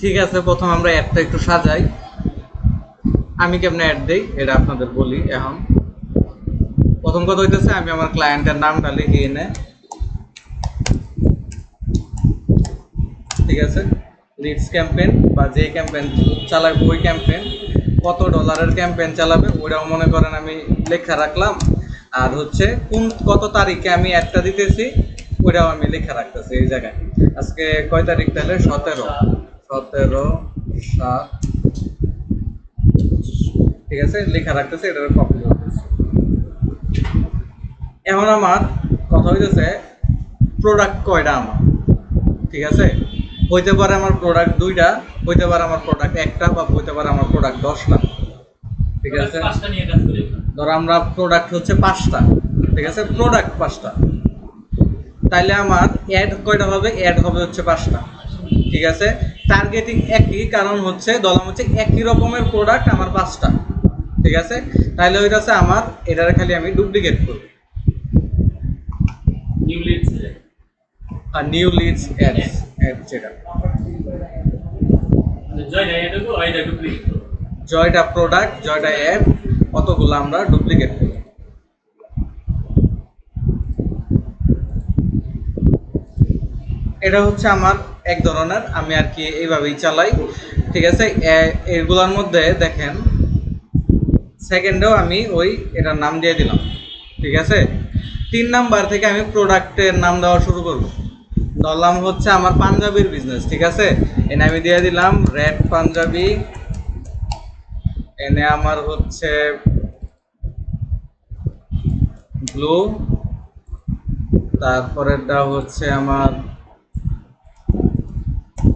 ঠিক আছে, প্রথম আমরা অ্যাডটা একটু সাজাই। আমি কেমনে অ্যাড দেই এটা আপনাদের বলি। এখন প্রথম কথা হইতেছে, আমি আমার ক্লায়েন্টের নামটা লিখে এনে, ঠিক আছে, লিডস ক্যাম্পেইন বা যে ক্যাম্পেইন চালাবে ওই ক্যাম্পেইন কত ডলারের ক্যাম্পেইন চালাবে ওইটাও মনে করেন আমি লেখা রাখলাম। আর হচ্ছে কোন কত তারিখে আমি অ্যাডটা দিতেছি ওইটাও আমি লেখা রাখতেছি এই জায়গায়। আজকে কয় তারিখ তাহলে? 17/7, ঠিক আছে, লেখা রাখতেছে, এটার কপি করতেছে। এখন আমার কথা হইতেছে প্রোডাক্ট কয়টা আমার, ঠিক আছে, হইতে পারে আমার প্রোডাক্ট 2টা, হইতে পারে আমার প্রোডাক্ট 1টা, বা হইতে পারে আমার প্রোডাক্ট 10টা, ঠিক আছে। ধর আমরা প্রোডাক্ট হচ্ছে 5টা, ঠিক আছে, প্রোডাক্ট 5টা, তাইলে আমার অ্যাড কয়টা হবে? অ্যাড হবে হচ্ছে 5টা, ঠিক আছে। টার্গেটিং একই, কারণ হচ্ছে দলাম হচ্ছে একই রকমের প্রোডাক্ট আমার 5টা, ঠিক আছে। তাইলে হইতাছে আমার এটার খালি আমি ডুপ্লিকেট করব, আর নিউ লিডস অ্যাডস যেটা জয়টা প্রোডাক্ট, জয়টা অ্যাড, কতগুলো আমরা ডুপ্লিকেট করব। এটা হচ্ছে আমার এক ধরনের, আমি আর কি এইভাবেই চালাই, ঠিক আছে। এগুলোর মধ্যে দেখেন সেকেন্ডেও আমি ওই এটার নাম দিয়ে দিলাম, ঠিক আছে। 3 নাম্বার থেকে আমি প্রোডাক্টের নাম দেওয়া শুরু করব। ধরলাম হচ্ছে আমার পাঞ্জাবির বিজনেস, ঠিক আছে, এনে আমি দিয়ে দিলাম রেড পাঞ্জাবি, এনে আমার হচ্ছে ব্লু, তারপরেরটা হচ্ছে আমার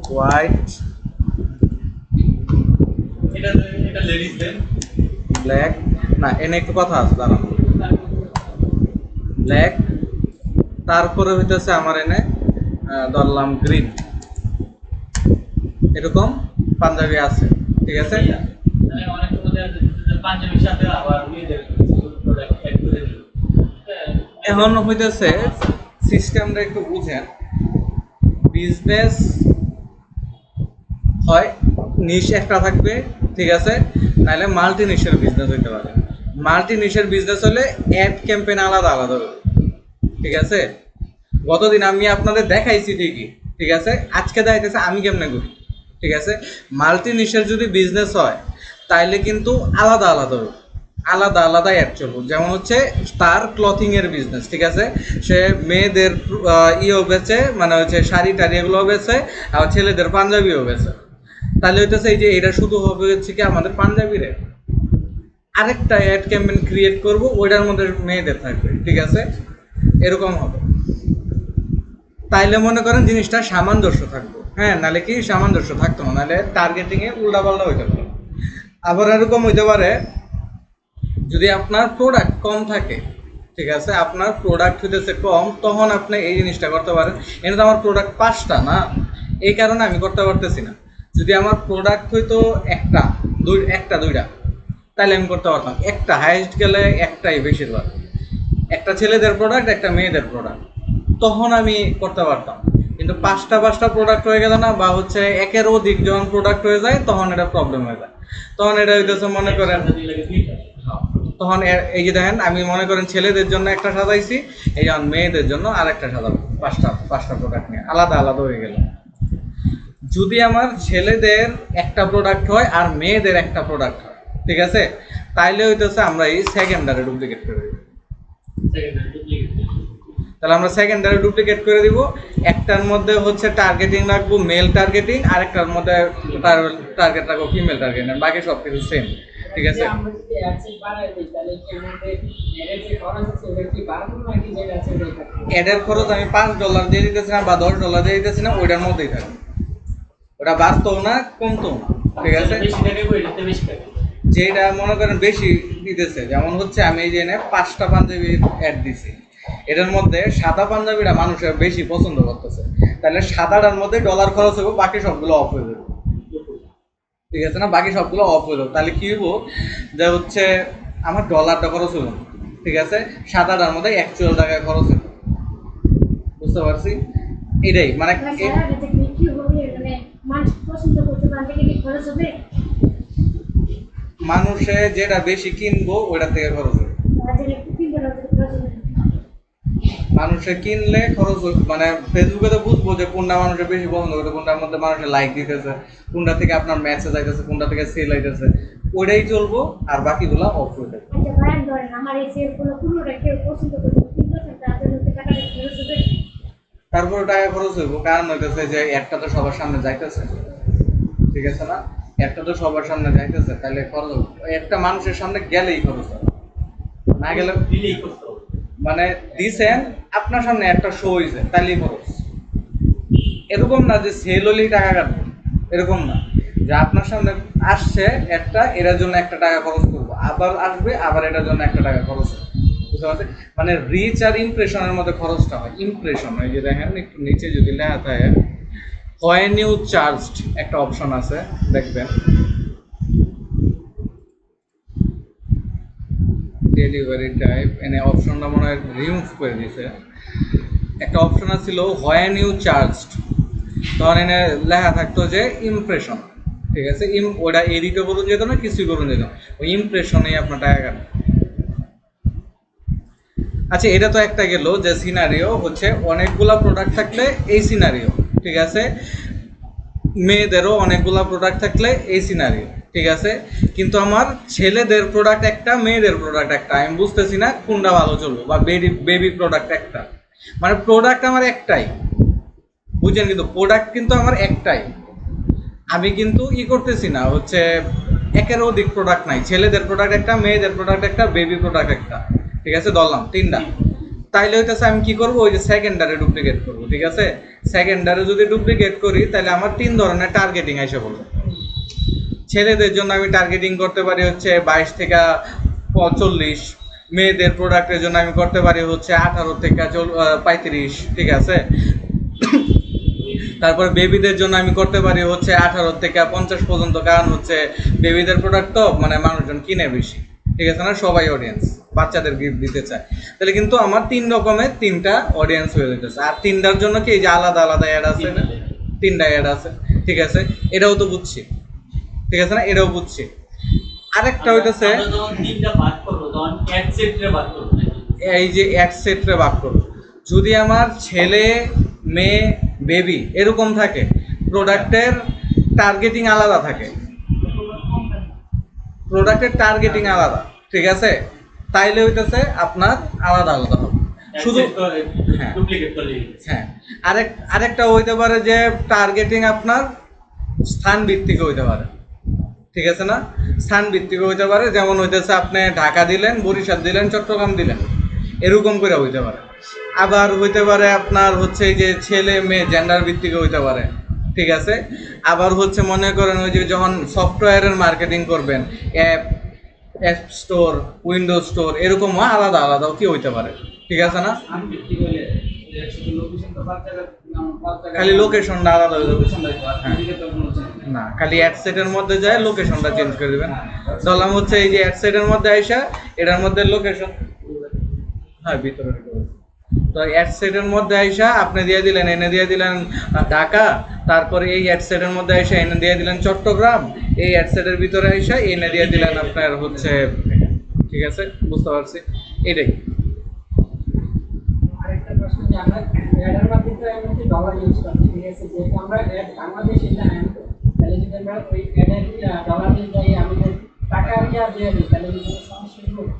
হোয়াইট, ব্ল্যাক, না এনে একটু কথা আছে দাঁড়ান, ব্ল্যাক, তারপরে হইতেছে আমার এনে ধরলাম গ্রিন, এরকম পাঞ্জাবি আছে, ঠিক আছে। এখন হইতেছে সিস্টেমটা একটু বুঝেন। বিজনেস হয় নিশ একটা থাকবে, ঠিক আছে, নাহলে মাল্টি নিশের বিজনেস হইতে পারে। মাল্টি নিশের বিজনেস হলে অ্যাড ক্যাম্পেইন আলাদা আলাদা হবে, ঠিক আছে। গতদিন আমি আপনাদের দেখাইছি ঠিকই, ঠিক আছে, আজকে দেখাইতেছে আমি কেমনে করি, ঠিক আছে। মাল্টি নিশের যদি বিজনেস হয় তাইলে কিন্তু আলাদা আলাদা হবে, আলাদা আলাদা অ্যাড চলবে। যেমন হচ্ছে তার ক্লথিং এর বিজনেস, ঠিক আছে, সে মেয়েদের ইও বেচে, মানে হচ্ছে শাড়ি টাড়ি এগুলো বেচে, আর ছেলেদের পাঞ্জাবিও বেচে। তাহলে হইতেছে এই যে এটা শুধু হবে হচ্ছে কি আমাদের পাঞ্জাবিরে, আরেকটা অ্যাড ক্যাম্পেইন ক্রিয়েট করব, ওইটার মধ্যে মেয়েদের থাকবে, ঠিক আছে, এরকম হবে। তাইলে মনে করেন জিনিসটা সামঞ্জস্য থাকবে, হ্যাঁ, নাহলে কি সামঞ্জস্য থাকতো না, নাহলে টার্গেটিং এ উল্টাপাল্টা হইতে পারে। আবার এরকম হইতে পারে যদি আপনার প্রোডাক্ট কম থাকে, ঠিক আছে, আপনার প্রোডাক্ট হইতেছে কম, তখন আপনি এই জিনিসটা করতে পারেন। এটা তো আমার প্রোডাক্ট 5টা না, এই কারণে আমি করতে পারতেছি না। যদি আমার প্রোডাক্ট হইতো একটা 2টা, তাহলে আমি করতে পারতাম। একটা হাইস্ট গেলে একটাই বেশিরভাগ, একটা ছেলেদের প্রোডাক্ট, একটা মেয়েদের প্রোডাক্ট, তখন আমি করতে পারতাম। কিন্তু 5টা প্রোডাক্ট হয়ে গেল না, বা হচ্ছে একের অধিক যখন প্রোডাক্ট হয়ে যায় তখন এটা প্রবলেম হয়ে যায়। তখন এটা হইতেছে মনে করেন, তখন এই যে দেখেন আমি মনে করেন ছেলেদের জন্য একটা সাজাইছি, এই যেমন মেয়েদের জন্য আরেকটা সাজাবো, 5টা প্রোডাক্ট নিয়ে আলাদা আলাদা হয়ে গেল। যদি আমার ছেলেদের একটা প্রোডাক্ট হয় আর মেয়েদের একটা প্রোডাক্ট হয়, ঠিক আছে, তাইলে হইতেছে আমরা এই সেকেন্ডারে ডুপ্লিকেট করে দিব। তাহলে আমরা সেকেন্ডারে ডুপ্লিকেট করে দিব। একটার মধ্যে হচ্ছে টার্গেটিং রাখবো মেল টার্গেটিং, আরেকটার মধ্যে টার্গেট রাখবো ফিমেল টার্গেটিং, বাকি সব কিছু সেম, ঠিক আছে। অ্যাডের খরচ আমি $5 দিয়ে দিতেছি না, বা $10 দিয়ে দিতেছি না, ওইটার মধ্যেই থাকবে, ওটা বাড়তেও না কমতেও না, ঠিক আছে। যেটা মনে করেন বেশি দিতেছে, যেমন হচ্ছে আমি এই যে 5টা পাঞ্জাবির অ্যাড দিছি, এটার মধ্যে সাদা পাঞ্জাবিটা মানুষের বেশি পছন্দ করতেছে, তাহলে সাদাটার মধ্যে ডলার খরচ হবে, বাকি সবগুলো অফ হয়ে যাবে, ঠিক আছে না, বাকি সবগুলো অফ হয়ে যাবে। তাহলে কি হবো যে হচ্ছে আমার ডলারটা খরচ হলো, ঠিক আছে, সাদাটার মধ্যে $1 খরচ হলো, বুঝতে পারছি। এটাই মানে মানুষ পছন্দ করতে পারবে কি খরচ হবে? মানুষে যেটা বেশি কিনবো ওটা থেকে খরচ হবে। আর যেটা একটু কিনবে না ওটা খরচ হবে না। মানুষে কিনলে খরচ মানে ফেসবুকে তো বুঝবো যে কোনটা মানুষের বেশি পছন্দ করছে, কোনটার মধ্যে মানুষের লাইক দিতেছে, কোনটা থেকে আপনার মেসেজ আইতেছে, কোনটা থেকে সেল আইতেছে, ওটাই চলবো আর বাকিগুলা অফ হয়ে যাবে। আচ্ছা ভাই ধরেন আমার এই সেলগুলো পুরোটা কেউ পছন্দ করতে কিন্তু তাদের মধ্যে টাকাটা খরচ হবে। তারপরে টাকা খরচ হইব, কারণ হইতেছে যে একটা তো সবার সামনে যাইতেছে, ঠিক আছে না? একটা তো সবার সামনে যাইতেছে, তাহলে খরচ হবে। একটা মানুষের সামনে গেলেই খরচ হবে, না গেলে দিলেই করতে হবে। মানে দিছেন আপনার সামনে একটা শো হয়েছে তাইলেই খরচ। এরকম না যে সেল হলেই টাকা কাটবে, এরকম না যে আপনার সামনে আসছে একটা, এটার জন্য একটা টাকা খরচ করবো, আবার আসবে আবার এটার জন্য একটা টাকা খরচ হবে, বুঝতে পারছেন? মানে রিচ আর ইমপ্রেশনের মধ্যে খরচটা হয়। ইমপ্রেশন এই যে দেখেন একটু নিচে যদি লেখা থাকে হোয়েন ইউ চার্জড একটা অপশন আছে, দেখবেন ডেলিভারি টাইপ এনে অপশনটা মনে হয় রিমুভ করে দিয়েছে। একটা অপশন ছিল হোয়েন ইউ চার্জড, তখন এনে লেখা থাকতো যে ইমপ্রেশন, ঠিক আছে? ওটা এডিটও করুন যেত না, কিছুই করুন যেত না, ওই ইমপ্রেশনেই আপনার টাকা কাটবে। আচ্ছা, এটা তো একটা গেল যে সিনারিও হচ্ছে অনেকগুলা প্রোডাক্ট থাকলে এই সিনারিও, ঠিক আছে? মেয়েদেরও অনেকগুলা প্রোডাক্ট থাকলে এই সিনারিও, ঠিক আছে? কিন্তু আমার ছেলেদের প্রোডাক্ট একটা, মেয়েদের প্রোডাক্ট একটা, আমি বুঝতেছি না কোনটা ভালো চলবে, বা বেবি প্রোডাক্ট একটা, মানে প্রোডাক্ট আমার একটাই, বুঝছেন? কিন্তু প্রোডাক্ট কিন্তু আমার একটাই, আমি কিন্তু করতেছি না হচ্ছে একের অধিক প্রোডাক্ট নাই, ছেলেদের প্রোডাক্ট একটা, মেয়েদের প্রোডাক্ট একটা, বেবি প্রোডাক্ট একটা, ঠিক আছে? ধরলাম তিনটা। তাইলে হইতেছে আমি কি করবো, ওই যে সেকেন্ডারে ডুপ্লিকেট করবো, ঠিক আছে? সেকেন্ডারে যদি ডুপ্লিকেট করি তাহলে আমার তিন ধরনের টার্গেটিং এসে পড়বে। ছেলেদের জন্য আমি টার্গেটিং করতে পারি হচ্ছে 22 থেকে 40, মেয়েদের প্রোডাক্টের জন্য আমি করতে পারি হচ্ছে 18 থেকে 35, ঠিক আছে? তারপরে বেবিদের জন্য আমি করতে পারি হচ্ছে 18 থেকে 50 পর্যন্ত, কারণ হচ্ছে বেবিদের প্রোডাক্ট তো মানে মানুষজন কিনে বেশি, ঠিক আছে না? সবাই অডিয়েন্স বাচ্চাদের গিফট দিতে চায়, তাহলে কিন্তু আমার 3 রকমের 3টা অডিয়েন্স হয়ে যেতেছে। আর 3টার জন্য কি এই যে আলাদা আলাদা অ্যাড আছে না, 3টা অ্যাড আছে, ঠিক আছে? এটাও তো বুঝছি, ঠিক আছে না? এটাও বুঝছি। আরেকটা হইতেছে আমরা যখন তিনটা ভাগ করবো তখন এক সেটে ভাগ করবো নাকি? এই যে অ্যাড সেটরে ভাগ করব, যদি আমার ছেলে মেয়ে বেবি এরকম থাকে, প্রোডাক্টের টার্গেটিং আলাদা থাকে, প্রোডাক্টের টার্গেটিং আলাদা, ঠিক আছে? তাইলে হইতেছে আপনার আলাদা আলাদা হবে শুধু। হ্যাঁ ডুপ্লিকেট করলে হ্যাঁ, আরেকটা হইতে পারে যে টার্গেটিং আপনার স্থান ভিত্তিক হইতে পারে, ঠিক আছে না? স্থান ভিত্তিক হইতে পারে, যেমন হইতেছে আপনি ঢাকা দিলেন, বরিশাল দিলেন, চট্টগ্রাম দিলেন, এরকম করে হইতে পারে। আবার হইতে পারে আপনার হচ্ছে এই যে ছেলে মেয়ে জেন্ডার ভিত্তিক হইতে পারে, ঠিক আছে? আবার হচ্ছে মনে করেন ওই যে যখন সফটওয়্যারের মার্কেটিং করবেন, অ্যাপ স্টোর, উইন্ডোজ স্টোর, এরকম আলাদা আলাদাও কি হইতে পারে, ঠিক আছে না? খালি লোকেশনটা আলাদা হয়ে যাবে। না, খালি অ্যাড সেটের মধ্যে যায় লোকেশনটা চেঞ্জ করে দিবেন। ধরলাম হচ্ছে এই যে অ্যাড সেটের মধ্যে আইসা এটার মধ্যে লোকেশন, হ্যাঁ ভিতরে তো অ্যাড সেটের মধ্যে আইসা আপনি দিয়ে দিলেন, এনে দিয়ে দিলেন ঢাকা, তারপরে এই অ্যাড সেটের মধ্যে আইসা এনে দিয়ে দিলেন চট্টগ্রাম, এই অ্যাড সেটের ভিতরে আইসা এনে দিয়ে দিলেন আপনার হচ্ছে, ঠিক আছে? বুঝতে পারছি, এটাই। আরেকটা প্রশ্ন যে আমরা অ্যাডের মাধ্যমে এমনি ডলার ইউজ করছি, ঠিক আছে? যেহেতু আমরা অ্যাড বাংলাদেশ ইন্টারনেট, তাহলে যদি আমরা ওই অ্যাডের ডলার দিয়ে যাই, আমাদের টাকা দিয়ে দিই, তাহলে কি কোনো সমস্যা হবে?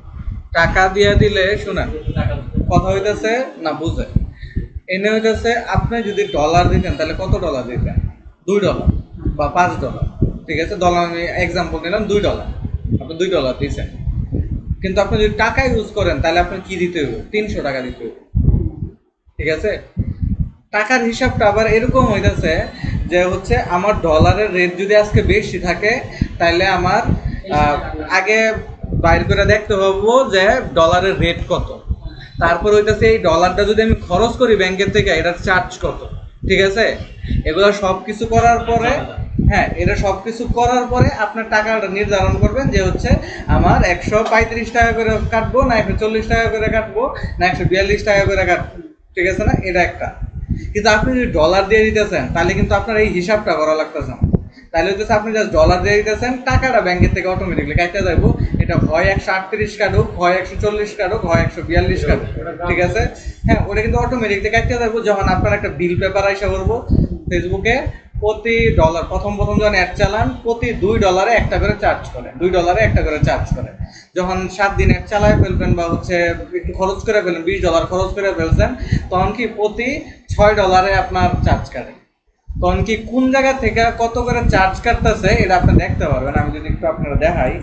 টাকা দিয়ে দিলে শোনেন কথা হইতেছে না, বুঝে এনে হইতেছে আপনি যদি ডলার দিতেন তাহলে কত ডলার দিতেন? $2 বা $5, ঠিক আছে? ডলার আমি এক্সাম্পল নিলাম, $2, আপনি $2 দিচ্ছেন, কিন্তু আপনি যদি টাকা ইউজ করেন তাহলে আপনার কি দিতে হবে? 300 টাকা দিতে হবে, ঠিক আছে? টাকার হিসাবটা আবার এরকম হইতেছে যে হচ্ছে আমার ডলারের রেট যদি আজকে বেশি থাকে তাহলে আমার আগে বাইর করে দেখতে হবে যে ডলারের রেট কত, তারপর হইতেছে এই ডলারটা যদি আমি খরচ করি ব্যাংকের থেকে এটার চার্জ কত, ঠিক আছে? এগুলো সব কিছু করার পরে, হ্যাঁ এটা সব কিছু করার পরে আপনার টাকাটা নির্ধারণ করবেন যে হচ্ছে আমার 135 টাকা করে কাটবো, না 140 টাকা করে কাটবো, না 142 টাকা করে কাটবো, ঠিক আছে না? এটা একটা। কিন্তু আপনি যদি ডলার দিয়ে দিতেছেন তাহলে কিন্তু আপনার এই হিসাবটা করা লাগতেছে না। তাহলে হচ্ছে আপনি জাস্ট ডলার দিয়ে দিতেছেন, টাকাটা ব্যাংকের থেকে অটোমেটিকলি কাটতে যাবো। এটা হয় 138 কাটুক, হয় 140 কাটুক, হয় 142 কাটুক, ঠিক আছে? হ্যাঁ, ওটা কিন্তু অটোমেটিকলি কাটতে যাবো। যখন আপনার একটা বিল পেপার আইসা করবো ফেসবুকে, প্রতি ডলার প্রথম যখন অ্যাড চালান প্রতি $2 একটা করে চার্জ করে, $2 একটা করে চার্জ করে। যখন 7 দিন অ্যাড চালায় ফেলবেন বা হচ্ছে একটু খরচ করে ফেলবেন, $20 খরচ করে ফেলছেন, তখন কি প্রতি $6 আপনার চার্জ কাটে। তখন কি কোন জায়গা থেকে কত করে চার্জ কাটতেছে এটা আপনি দেখতে পারবেন। আমি যদি একটু আপনারা দেখাই,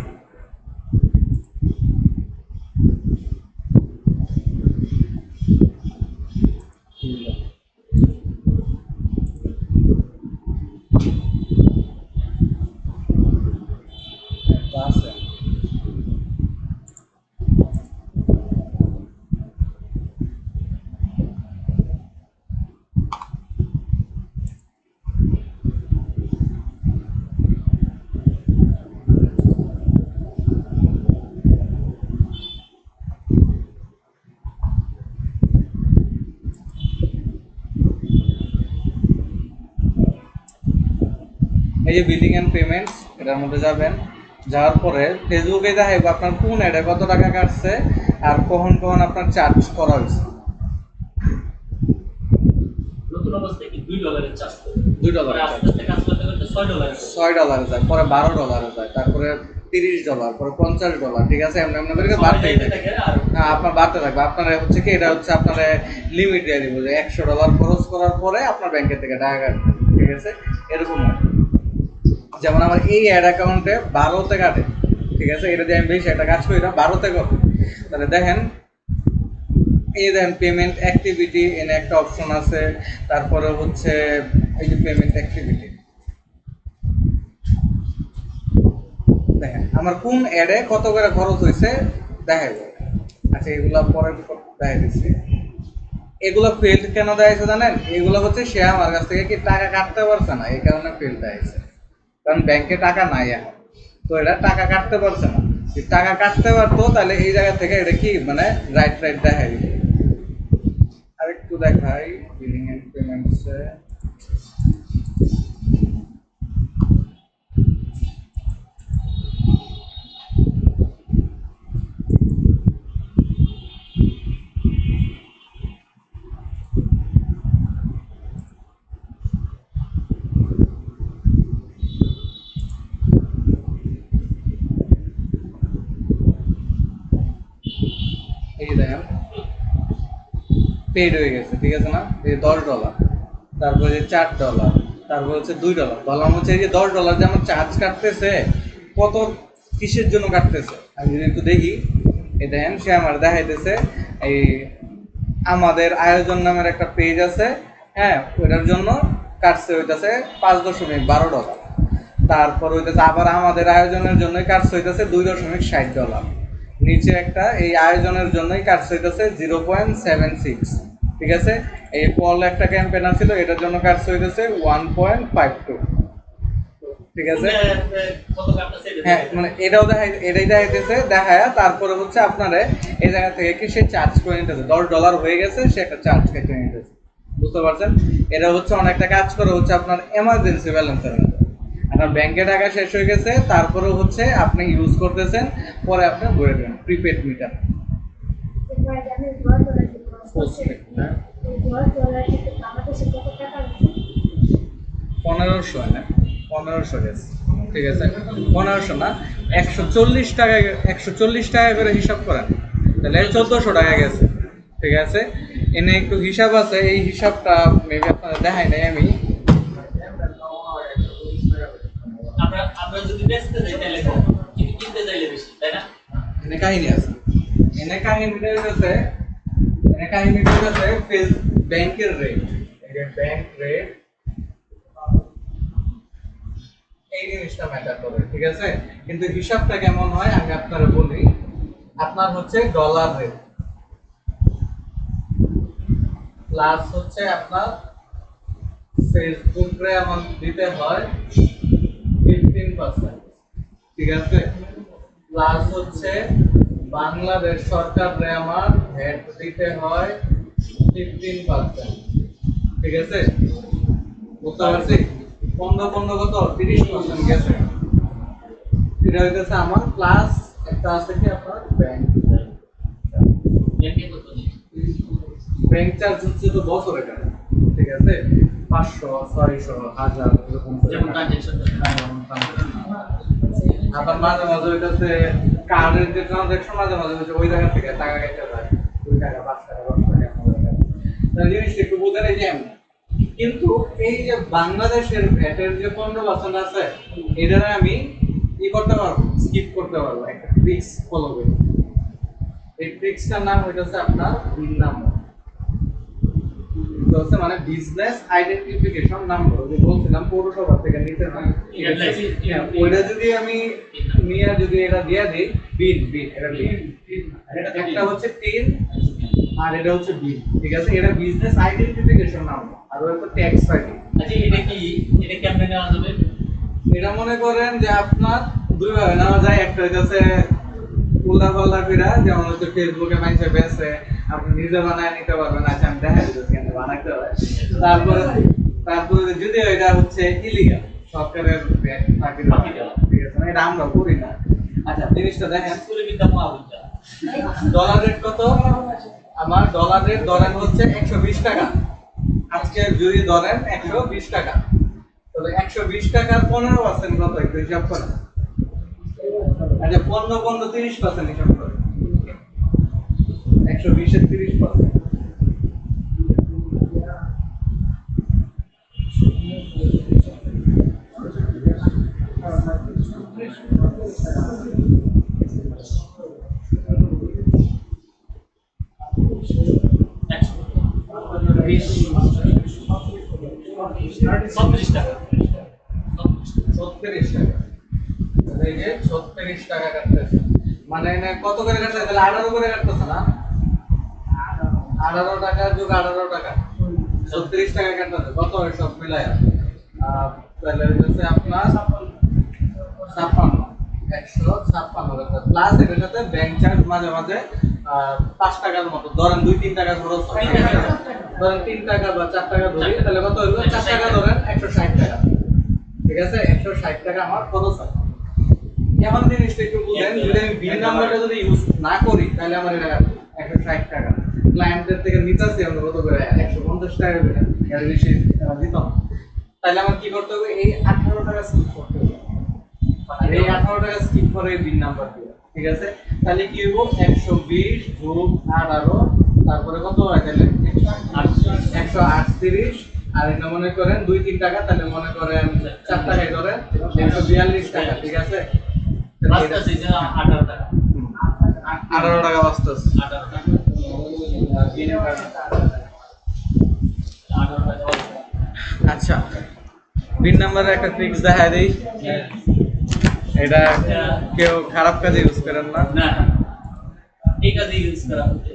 আছে এই যে বিলিং এন্ড পেমেন্টস, এটার মধ্যে যাবেন। যাওয়ার পরে ফেসবুকে দেখাইব আপনার কোন অ্যাডে কত টাকা কাটছে আর কখন কখন আপনার চার্জ করা হয়েছে। নতুন অবস্থায় কি $2 চার্জ করে, $2 আস্তে আস্তে কাজ করতে করতে $6 $6 যায়, পরে $12 যায়, তারপরে $30, পরে $50, ঠিক আছে? এমনি এমনি করে বাড়তেই থাকে। হ্যাঁ, আপনার বাড়তে থাকবে। আপনার হচ্ছে কি, এটা হচ্ছে আপনার লিমিট দিয়ে দিব যে $100 খরচ করার পরে আপনার ব্যাংকের থেকে টাকা কাটবে, ঠিক আছে? এরকম হয়। যেমন আমার এই অ্যাড অ্যাকাউন্টে 12তে কাটে, ঠিক আছে? এটা দিয়ে আমি বেশি একটা কাজ করি না, 12তে করবে। তাহলে দেখেন, এই দেখেন পেমেন্ট অ্যাক্টিভিটি, এনে একটা অপশন আছে। তারপরে হচ্ছে এই যে পেমেন্ট অ্যাক্টিভিটি, দেখেন আমার কোন অ্যাডে কত করে খরচ হয়েছে দেখাবো। আচ্ছা, এগুলা পরে দেখাই দিচ্ছি। এগুলো ফেল্ড কেন দেখাইছে জানেন? এগুলো হচ্ছে সে আমার কাছ থেকে কি টাকা কাটতে পারছে না, এই কারণে ফেল্ড দেখাইছে। কারণ ব্যাংকে টাকা নাই এখন, তো এটা টাকা কাটতে পারছে না। যদি টাকা কাটতে পারতো তাহলে এই জায়গা থেকে এটা কি মানে রাইট দেখাই দিত। আরেকটু দেখাই বিলিং এন্ড পেমেন্টসে। এই দেখেন পেড হয়ে গেছে, ঠিক আছে না? এই $10, তারপরে $4, তারপর হচ্ছে $2। বললাম হচ্ছে এই যে $10 যে আমার চার্জ কাটতেছে, কত কিসের জন্য কাটতেছে আমি যদি একটু দেখি। এই দেখেন সে আমার দেখাইতেছে এই আমাদের আয়োজন নামের একটা পেজ আছে, হ্যাঁ, ওইটার জন্য কাটছে হইতেছে $5.12। তারপর হইতেছে আবার আমাদের আয়োজনের জন্য কাটছে হইতেছে $2.60। নিচে একটা এই আয়োজনের জন্যই কাটছে হইতেছে 0.76, ঠিক আছে? এই পল একটা ক্যাম্পেইন ছিল, এটার জন্য কাটছে হইতেছে 1.52, ঠিক আছে? কত কাটতেছে এটা হ্যাঁ, মানে এটাও এটাই দেখাইতেছে, দেখায় তারপরে হচ্ছে আপনারা এই জায়গা থেকে কি সে চার্জ করে নিতেছে। $10 হয়ে গেছে, সে একটা চার্জ কেটে নিতেছে, বুঝতে পারছেন? এটা হচ্ছে অনেকটা কাজ করে হচ্ছে আপনার এমার্জেন্সি ব্যালেন্সের মধ্যে। আপনার ব্যাংকে টাকা শেষ হয়ে গেছে, তারপরে হচ্ছে আপনি ইউজ করতেছেন, পরে আপনি ভরে দেবেন প্রিপেড মিটার। এবার জানেন $10 যে খরচ করছে, হ্যাঁ, এই $10 কিন্তু বাংলাদেশে কত টাকা হচ্ছে? 1500 না, 1500 গেছে, ঠিক আছে? 1500 না, 140 টাকা করে হিসাব করেন, তাহলে 1400 টাকা গেছে, ঠিক আছে? এনে একটু হিসাব আছে, এই হিসাবটা মেবি আপনাদের দেখাই নাই আমি। আমরা আমরা যদি বেচতে যাই তাহলে কম, কিন্তু কিনতে চাইলে বেশি, তাই না? এনে কাহিনী আছে, এনে কাহিনীটা হচ্ছে, ফেস ব্যাংকের রেট, ব্যাংক রেট, এই জিনিসটা ম্যাটার করে, ঠিক আছে? কিন্তু হিসাবটা কেমন হয় আমি আপনারা বলি। আপনার হচ্ছে ডলার রেট প্লাস হচ্ছে আপনার ফেসবুক রে আমার দিতে হয় 15%, ঠিক আছে? প্লাস হচ্ছে বাংলাদেশ সরকার রে আমার ভ্যাট দিতে হয় 15%, ঠিক আছে, বুঝতে পারছি? 15 কত 30% গেছে। এটা হইতেছে আমার প্লাস একটা আছে কি আপনার ব্যাংক ব্যাংকে কত দিন? ব্যাংক চার্জ হচ্ছে তো বছরে টাকা, ঠিক আছে, 500 600 1000 এরকম করে যেমন টাকা। ট্রানজাকশন আবার মাঝে মাঝে হইতেছে কার্ডের যে ট্রানজাকশন মাঝে মাঝে হচ্ছে ওই জায়গা থেকে টাকা কেটে যায় 2 টাকা 5 টাকা 10 টাকা 15 টাকা। তাহলে জিনিসটা একটু বোঝার এই যে এমন। কিন্তু এই যে বাংলাদেশের ভ্যাটের যে 15% আছে এটা আমি কি করতে পারবো, স্কিপ করতে পারবো, একটা ট্রিক্স ফলো করে। এই ট্রিক্সটার নাম হইতেছে আপনার বিল নাম্বার। হচ্ছে মানে বিজনেস আইডেন্টিফিকেশন নাম্বার, যে বলছিলাম পৌরসভা থেকে নিতে হয়। ওইটা যদি আমি নিয়ে যদি এটা দিয়ে দিই বিল এটা বিল, একটা হচ্ছে টিন আর এটা হচ্ছে বিল, ঠিক আছে, এটা বিজনেস আইডেন্টিফিকেশন নাম্বার আর ওটা ট্যাক্স আইডি। আচ্ছা এটা কেমনে নেওয়া যাবে? এটা মনে করেন যে আপনার দুই ভাবে নেওয়া যায়, একটা হইতেছে উল্লাপাল্লা ফিরা, যেমন হচ্ছে ফেসবুকে মানুষে বেছে আপনি নিজে বানায় নিতে পারবেন। আচ্ছা আমি দেখা দিচ্ছি কেন বানাইতে হয়। তারপরে যদি এটা হচ্ছে ইলিগাল, সরকারের চাকরি, ঠিক আছে, এটা আমরা করি না। আচ্ছা জিনিসটা দেখেন, স্কুলে বিদ্যা মহাবিদ্যা ডলার রেট কত? আমার ডলার রেট ধরেন হচ্ছে 120 টাকা। আজকে যদি ধরেন 120 টাকা, তাহলে 120 টাকার 15% কত একটু হিসাব করেন। আচ্ছা 15 30% হিসাব করেন। 120 এর 30%। ছত্রিশ টাকা 36 টাকা। এই যে 36 টাকা কাটতেছে, মানে এনে কত করে কাটতেছে? তাহলে 18 করে কাটতেছে না? 18 টাকা যোগ 18 টাকা 36 টাকা কাটতেছে। কত হয় সব মিলায়? তাহলে হচ্ছে আপনার 56 156 টাকা প্লাস এর সাথে ব্যাংক চার্জ মাঝে মাঝে 5 টাকার মতো ধরেন, 2-3 টাকা খরচ হয়। ধরেন 3 টাকা বা 4 টাকা ধরি, তাহলে কত হইলো? 4 টাকা ধরেন 160 টাকা, ঠিক আছে, 160 টাকা আমার খরচ হয়। এমন জিনিসটা একটু বুঝেন, যদি আমি বিল নাম্বারটা যদি ইউজ না করি তাহলে আমার এটা 160 টাকা, ক্লায়েন্টের থেকে নিতেছি আমরা কত করে 150 টাকা করে, এর বেশি দিত না। তাহলে আমার কি করতে হবে? এই 18 টাকা স্কিপ করতে হবে, আর এই 18 টাকা স্কিপ করে বিল নাম্বার দিবে, ঠিক আছে। তাহলে কি হইব? 120 যোগ 18, তারপরে কত হয়? তাহলে 138, আর এটা মনে করেন 2-3 টাকা, তাহলে মনে করেন 4 টাকায় ধরেন 142 টাকা, ঠিক আছে। বাঁচতেছে যে 18 টাকা 18 টাকা বাঁচতেছে। 18 টাকা 18 টাকা আচ্ছা বিল নাম্বারের একটা ট্রিক্স দেখা দেই, এটা কেউ খারাপ কাজে ইউজ করেন না। না এই কাজে ইউজ করা হচ্ছে।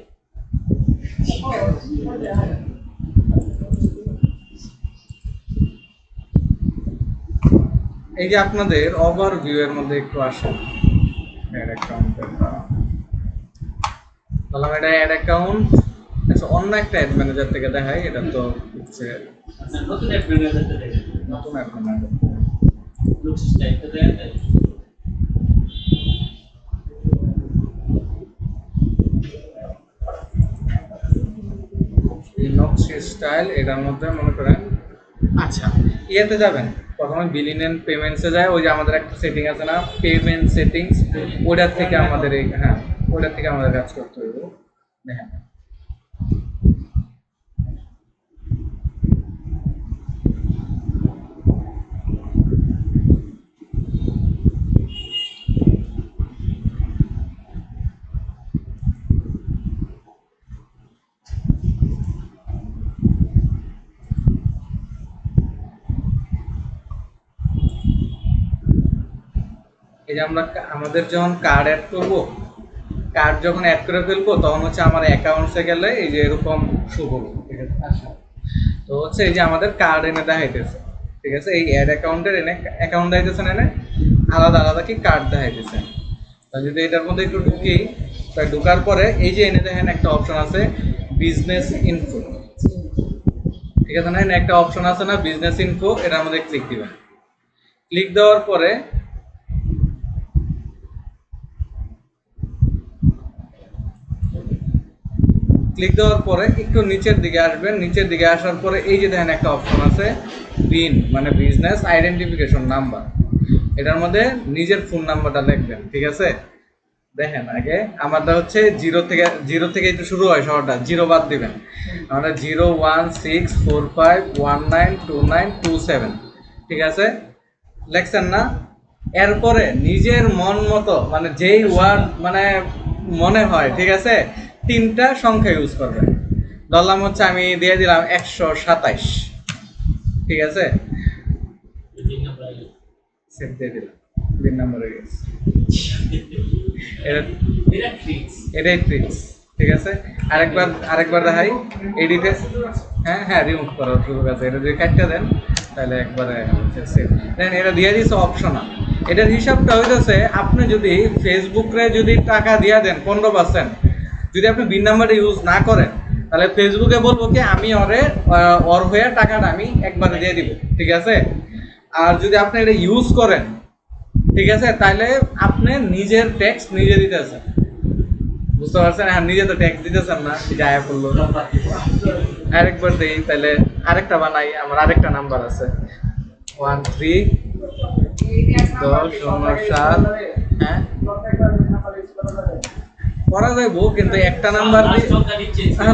এই যে আপনাদের ওভারভিউ এর মধ্যে একটু আসেন, অ্যাড অ্যাকাউন্ট, বললাম এটা অ্যাড অ্যাকাউন্ট। আচ্ছা অন্য একটা অ্যাড ম্যানেজার থেকে দেখাই, এটা তো হচ্ছে নতুন অ্যাড ম্যানেজার থেকে নতুন অ্যাড ম্যানেজার। লুক স্টাইল তো দেন এই নকশি স্টাইল, এটার মধ্যে মনে করেন আচ্ছা ইয়েতে যাবেন, প্রথমে বিলিং এন্ড পেমেন্টসে যায়, ওই যে আমাদের একটা সেটিং আছে না, পেমেন্ট সেটিংস, ওটার থেকে আমাদের এই হ্যাঁ ওটার থেকে আমাদের কাজ করতে হইব। দেখেন এই যে আমরা আমাদের যখন কার্ড অ্যাড করব, কার্ড যখন অ্যাড করে ফেলবো তখন হচ্ছে আমার অ্যাকাউন্টসে গেলে এই যে এরকম শো করবে, ঠিক আছে। আচ্ছা তো হচ্ছে এই যে আমাদের কার্ড এনে দেখাইতেছে, ঠিক আছে, এই অ্যাড অ্যাকাউন্টের এনে অ্যাকাউন্ট দেখাইতেছে, এনে আলাদা আলাদা কি কার্ড দেখাইতেছে। তা যদি এটার মধ্যে একটু ঢুকি, তাই ঢোকার পরে এই যে এনে দেখেন একটা অপশন আছে বিজনেস ইনফো, ঠিক আছে না? একটা অপশন আছে না বিজনেস ইনফো, এটার মধ্যে ক্লিক দিবেন। ক্লিক দেওয়ার পরে একটু নিচের দিকে আসবেন। নিচের দিকে আসার পরে এই যে দেখেন একটা অপশন আছে বিন, মানে বিজনেস আইডেন্টিফিকেশন নাম্বার। এটার মধ্যে নিজের ফোন নাম্বারটা লিখবেন। ঠিক আছে, দেখেন আগে আমারটা হচ্ছে জিরো থেকে একটু শুরু হয়, শহরটা জিরো বাদ দিবেন। আমরা 01645192927, ঠিক আছে, লেখছেন না? এরপরে নিজের মন মতো মানে যেই ওয়ার্ড মানে মনে হয়, ঠিক আছে, 3টা সংখ্যা ইউজ করবেন। ধরলাম হচ্ছে আমি দিয়ে দিলাম 127, ঠিক আছে, সেভ দিয়ে দিলাম, 3 নম্বরে গেছে। এটাই ট্রিক্স, ঠিক আছে। আরেকবার দেখাই এডিটে। হ্যাঁ রিমুভ করার সুযোগ আছে, এটা যদি কাটতে দেন তাহলে একবারে সেভ দেন। এটা দিয়ে দিচ্ছে অপশনাল। এটার হিসাবটা হইতেছে আপনি যদি ফেসবুকে যদি টাকা দিয়ে দেন 15%, যদি আপনি বিন নাম্বারটা ইউজ না করেন তাহলে ফেসবুকে বলবো কি আমি ওর হয়ে টাকাটা আমি একবারে দিয়ে দিব, ঠিক আছে। আর যদি আপনি এটা ইউজ করেন, ঠিক আছে, তাহলে আপনি নিজের ট্যাক্স নিজে দিতেছেন, বুঝতে পারছেন? হ্যাঁ, নিজে তো ট্যাক্স দিতেছেন না, গায়ে পড়লো। আরেকবার দেই তাহলে, আরেকটা বানাই। আমার আরেকটা নাম্বার আছে 131007। হ্যাঁ করা যাইব, কিন্তু একটা নাম্বার দিয়ে